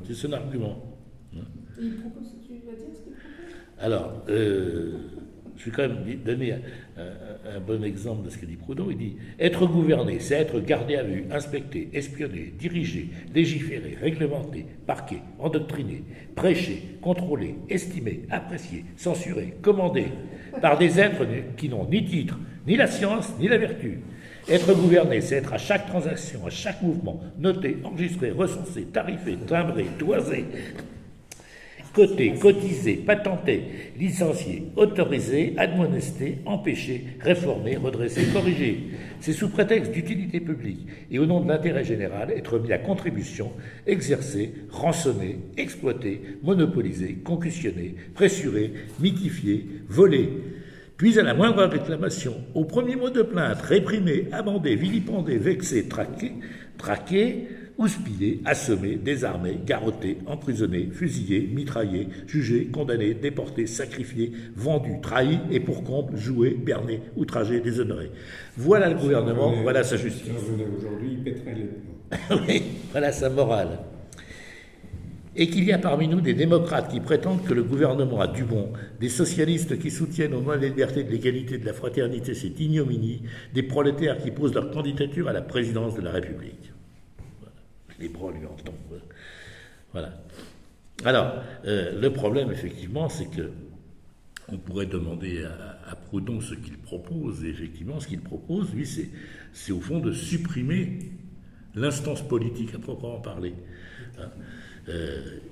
C'est son argument. Et il propose, tu vas dire ce qu'il propose? Alors, je vais quand même donner un bon exemple de ce que dit Proudhon. Il dit « Être gouverné, c'est être gardé à vue, inspecté, espionné, dirigé, légiféré, réglementé, parqué, endoctriné, prêché, contrôlé, estimé, apprécié, censuré, commandé, par des êtres qui n'ont ni titre, ni la science, ni la vertu. Être gouverné, c'est être à chaque transaction, à chaque mouvement, noté, enregistré, recensé, tarifé, timbré, toisé, coté, cotisé, patenté, licencié, autorisé, admonesté, empêché, réformé, redressé, corrigé. C'est sous prétexte d'utilité publique et au nom de l'intérêt général être mis à contribution, exercé, rançonné, exploité, monopolisé, concussionné, pressuré, mythifié, volé. Puis à la moindre réclamation, au premier mot de plainte, réprimé, amendé, vilipendé, vexé, traqué, houspillé, assommé, désarmé, garrotté, emprisonné, fusillé, mitraillé, jugé, condamné, déporté, sacrifié, vendu, trahi et pour comble, joué, berné, outragé, déshonoré. Voilà le gouvernement, voilà sa justice. Aujourd'hui, il pèterait les plombs. Oui, voilà sa morale. Et qu'il y a parmi nous des démocrates qui prétendent que le gouvernement a du bon, des socialistes qui soutiennent au nom de la liberté, de l'égalité, de la fraternité cette ignominie, des prolétaires qui posent leur candidature à la présidence de la République. Les bras lui en tombent. Voilà. Alors, le problème, effectivement, c'est que on pourrait demander à Proudhon ce qu'il propose, et effectivement, ce qu'il propose, lui, c'est au fond de supprimer l'instance politique à proprement parler. Hein.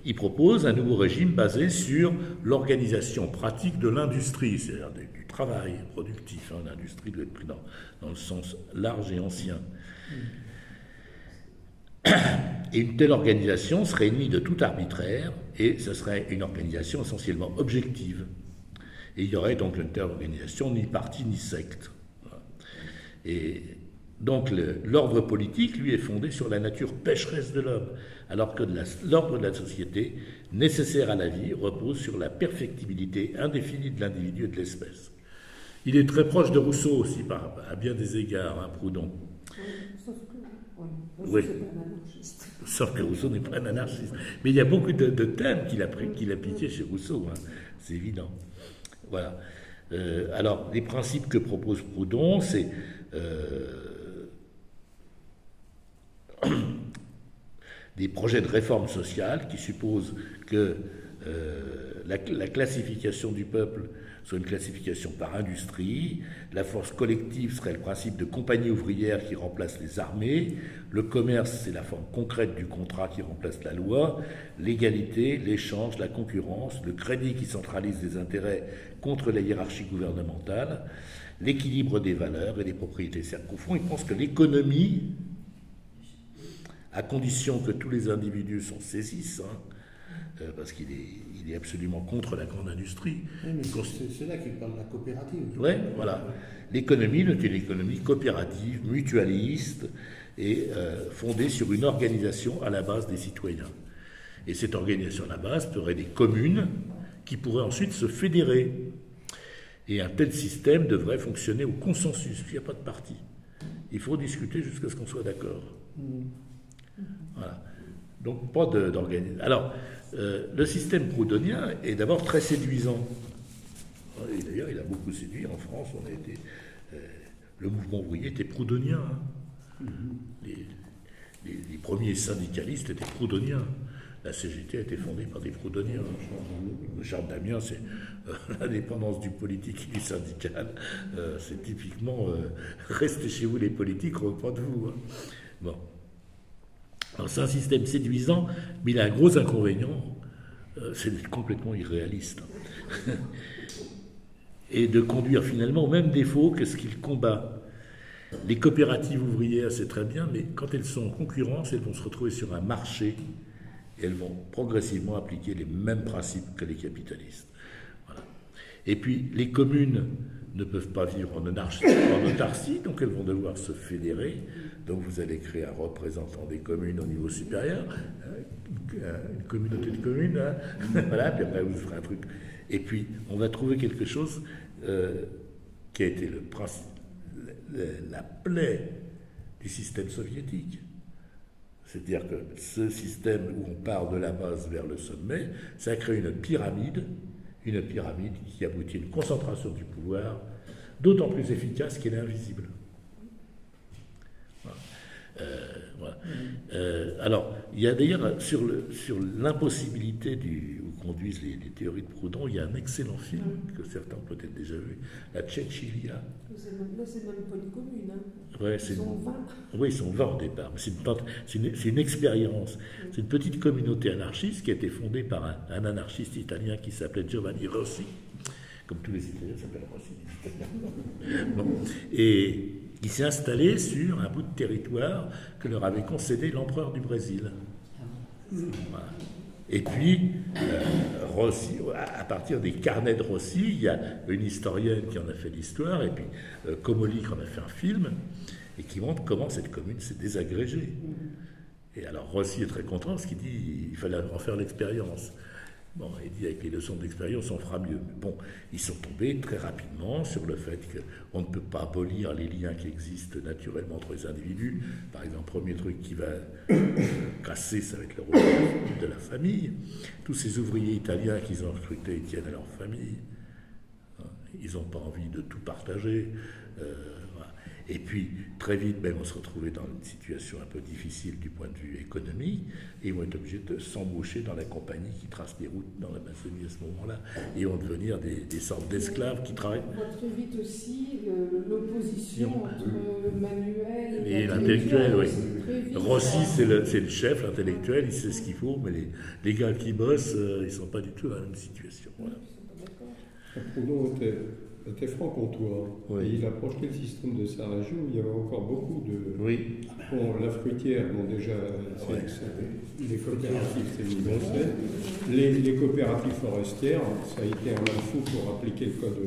Il propose un nouveau régime basé sur l'organisation pratique de l'industrie, c'est-à-dire du travail productif. Hein. L'industrie doit être prise dans le sens large et ancien. Et une telle organisation serait ennemie de tout arbitraire, et ce serait une organisation essentiellement objective. Et il y aurait donc une telle organisation ni parti ni secte. Et donc l'ordre politique, lui, est fondé sur la nature pécheresse de l'homme, alors que l'ordre de la société, nécessaire à la vie, repose sur la perfectibilité indéfinie de l'individu et de l'espèce. Il est très proche de Rousseau aussi, à bien des égards, hein, Proudhon. Oui. Sauf que Rousseau n'est pas un anarchiste. Mais il y a beaucoup de thèmes qu'il a piqués chez Rousseau, hein. C'est évident. Voilà. Alors, les principes que propose Proudhon, c'est des projets de réforme sociale qui supposent que la classification du peuple soit une classification par industrie, la force collective serait le principe de compagnie ouvrière qui remplace les armées, le commerce c'est la forme concrète du contrat qui remplace la loi, l'égalité, l'échange, la concurrence, le crédit qui centralise les intérêts contre la hiérarchie gouvernementale, l'équilibre des valeurs et des propriétés. C'est-à-dire qu'au fond, il pense que l'économie, à condition que tous les individus s'en saisissent, parce qu'il est absolument contre la grande industrie. Oui, mais c'est là qu'il parle de la coopérative. Oui, voilà. L'économie est une économie coopérative, mutualiste, et fondée sur une organisation à la base des citoyens. Et cette organisation à la base serait des communes qui pourraient ensuite se fédérer. Et un tel système devrait fonctionner au consensus, il n'y a pas de parti. Il faut discuter jusqu'à ce qu'on soit d'accord. Voilà. Donc, pas d'organisation. Alors, le système proudhonien est d'abord très séduisant. Et d'ailleurs, il a beaucoup séduit. En France, le mouvement ouvrier était proudhonien. Hein. Les premiers syndicalistes étaient proudhoniens. La CGT a été fondée par des proudhoniens. Charles Damien, c'est l'indépendance du politique et du syndical. C'est typiquement restez chez vous les politiques, on ne veut pas de vous. Hein. Bon. Alors c'est un système séduisant, mais il a un gros inconvénient, c'est d'être complètement irréaliste. Et de conduire finalement au même défaut que ce qu'il combat. Les coopératives ouvrières, c'est très bien, mais quand elles sont en concurrence, elles vont se retrouver sur un marché et elles vont progressivement appliquer les mêmes principes que les capitalistes. Voilà. Et puis, les communes ne peuvent pas vivre en autarcie, donc elles vont devoir se fédérer. Donc vous allez créer un représentant des communes au niveau supérieur, une communauté de communes, hein. Voilà, puis après vous ferez un truc. Et puis on va trouver quelque chose qui a été la plaie du système soviétique. C'est-à-dire que ce système où on part de la base vers le sommet, ça crée une pyramide qui aboutit à une concentration du pouvoir d'autant plus efficace qu'elle est invisible. Voilà. Alors, il y a d'ailleurs sur l'impossibilité où conduisent les théories de Proudhon, il y a un excellent film que certains ont peut-être déjà vu, la Tchétchilia. Là, c'est même pas une commune. Hein. Ouais, ils sont 20. Oui, ils sont 20 au départ. C'est une expérience. C'est une petite communauté anarchiste qui a été fondée par un anarchiste italien qui s'appelait Giovanni Rossi. Comme tous les Italiens s'appellent Rossi, les Italiens. Bon. Et il s'est installé sur un bout de territoire que leur avait concédé l'empereur du Brésil. Voilà. Et puis, Rossi, à partir des carnets de Rossi, il y a une historienne qui en a fait l'histoire, et puis Comolli qui en a fait un film, et qui montre comment cette commune s'est désagrégée. Et alors Rossi est très content parce qu'il dit qu'il fallait en faire l'expérience. Bon, il dit avec les leçons d'expérience, on fera mieux. Bon, ils sont tombés très rapidement sur le fait qu'on ne peut pas abolir les liens qui existent naturellement entre les individus. Par exemple, premier truc qui va casser, ça va être le rôle de la famille. Tous ces ouvriers italiens qu'ils ont recrutés, ils tiennent à leur famille. Ils n'ont pas envie de tout partager. Voilà. Et puis, très vite, on se retrouvait dans une situation un peu difficile du point de vue économique, et ils vont être obligés de s'embaucher dans la compagnie qui trace les routes dans la Macédoine à ce moment-là, et vont devenir des sortes d'esclaves qui travaillent. On voit très vite aussi l'opposition entre le manuel et l'intellectuel, oui. Rossi, c'est le chef, l'intellectuel, il sait ce qu'il faut, mais les gars qui bossent, ils ne sont pas du tout dans la même situation. Voilà. Proudhon était était franc-comtois. Oui. Et il a projeté le système de sa région. Il y avait encore beaucoup de... Oui. Bon, la fruitière, bon déjà, les coopératives, c'est universel. Les coopératives forestières, ça a été un mal fou pour appliquer le code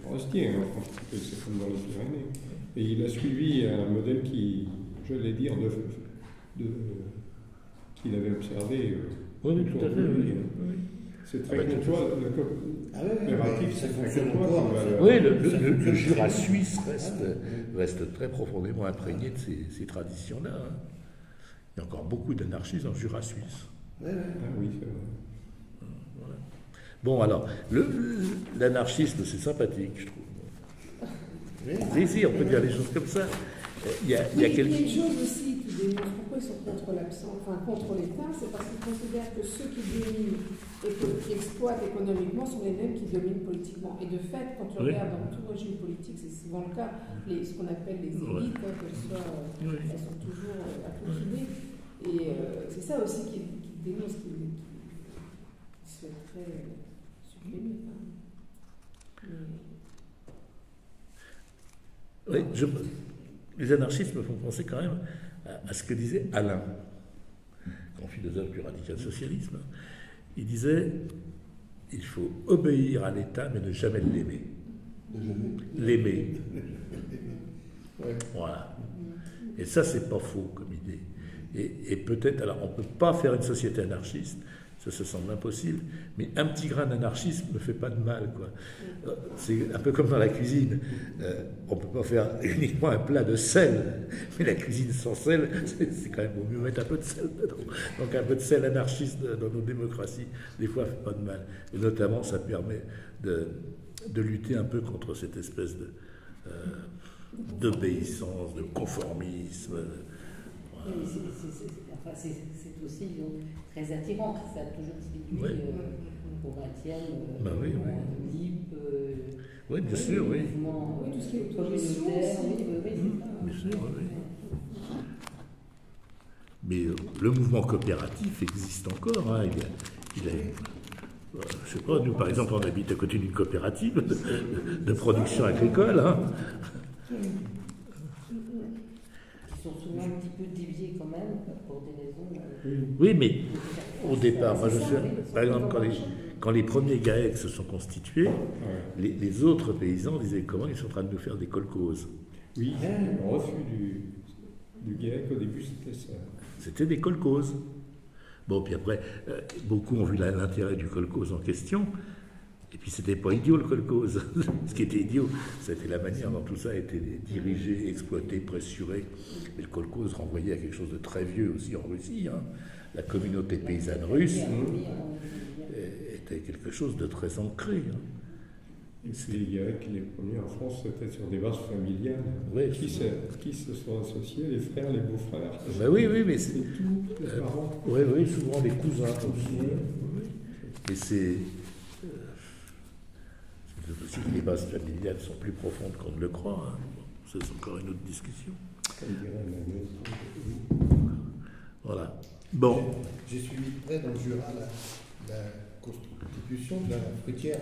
forestier, hein, c'est comme dans les Pyrénées. Et il a suivi un modèle qui, je vais dire, qu'il avait observé. Oui, tout à fait, oui. C'est très comtois, le coopératif, c'est très comtois. Oui, le Jura suisse reste très profondément imprégné de ces traditions-là. Hein. Il y a encore beaucoup d'anarchistes dans le Jura suisse. Ah oui, c'est vrai. Voilà. Bon, alors, l'anarchisme, c'est sympathique, je trouve. Si, on peut dire les choses comme ça. Il y a une chose aussi qui démontre pourquoi ils sont contre l'État, c'est parce qu'ils considèrent que ceux qui dominent et qui exploitent économiquement sont les mêmes qui dominent politiquement. Et de fait, quand tu regardes dans tout régime politique, c'est souvent le cas, ce qu'on appelle les élites, elles sont toujours à peaufiner. Et c'est ça aussi qui dénonce, qui souhaiterait supprimer. Oui, les anarchistes me font penser quand même à ce que disait Alain, grand philosophe du radical socialisme. Il disait il faut obéir à l'État, mais ne jamais l'aimer. L'aimer. Voilà. Et ça, c'est pas faux comme idée. Et peut-être, alors on ne peut pas faire une société anarchiste, ça semble impossible, mais un petit grain d'anarchisme ne fait pas de mal, quoi. C'est un peu comme dans la cuisine. On ne peut pas faire uniquement un plat de sel, mais la cuisine sans sel, c'est quand même mieux mettre un peu de sel dedans. Donc un peu de sel anarchiste dans nos démocraties, des fois, ne fait pas de mal. Et notamment, ça permet de lutter un peu contre cette espèce d'obéissance, de conformisme. C'est aussi très attirant, ça a toujours séduit pour Étienne, LIP, oui, bien sûr, oui. Mouvement tout ce qui est communautaire, bien sûr, oui. Mais le mouvement coopératif existe encore. Hein. Je ne sais pas, nous par exemple, on habite à côté d'une coopérative de production agricole. Hein. Sont souvent un petit peu déviés quand même, pour des raisons... Oui, mais au départ, moi je sais, par exemple, quand les premiers GAEC se sont constitués, les autres paysans disaient comment ils sont en train de nous faire des kolkhozes. Oui, le refus du GAEC au début, c'était ça. C'était des kolkhozes. Bon, puis après, beaucoup ont vu l'intérêt du kolkhoze en question. Et puis c'était pas idiot le kolkhoze. Ce qui était idiot, c'était la manière dont tout ça a été dirigé, exploité, pressuré. Mais le kolkhoze renvoyait à quelque chose de très vieux aussi en Russie. Hein. La communauté paysanne russe était quelque chose de très ancré. Hein. Et puis il y a que les premiers en France, c'était sur des bases familiales. Oui, qui se sont associés, les frères, les beaux-frères. Ben oui, mais c'est tout, les parents. Oui, souvent les cousins aussi. Et c'est aussi que les bases familiales sont plus profondes qu'on ne le croit. Hein. Bon, c'est encore une autre discussion. Voilà. Bon. J'ai suivi près dans le Jura la constitution de la fruitière.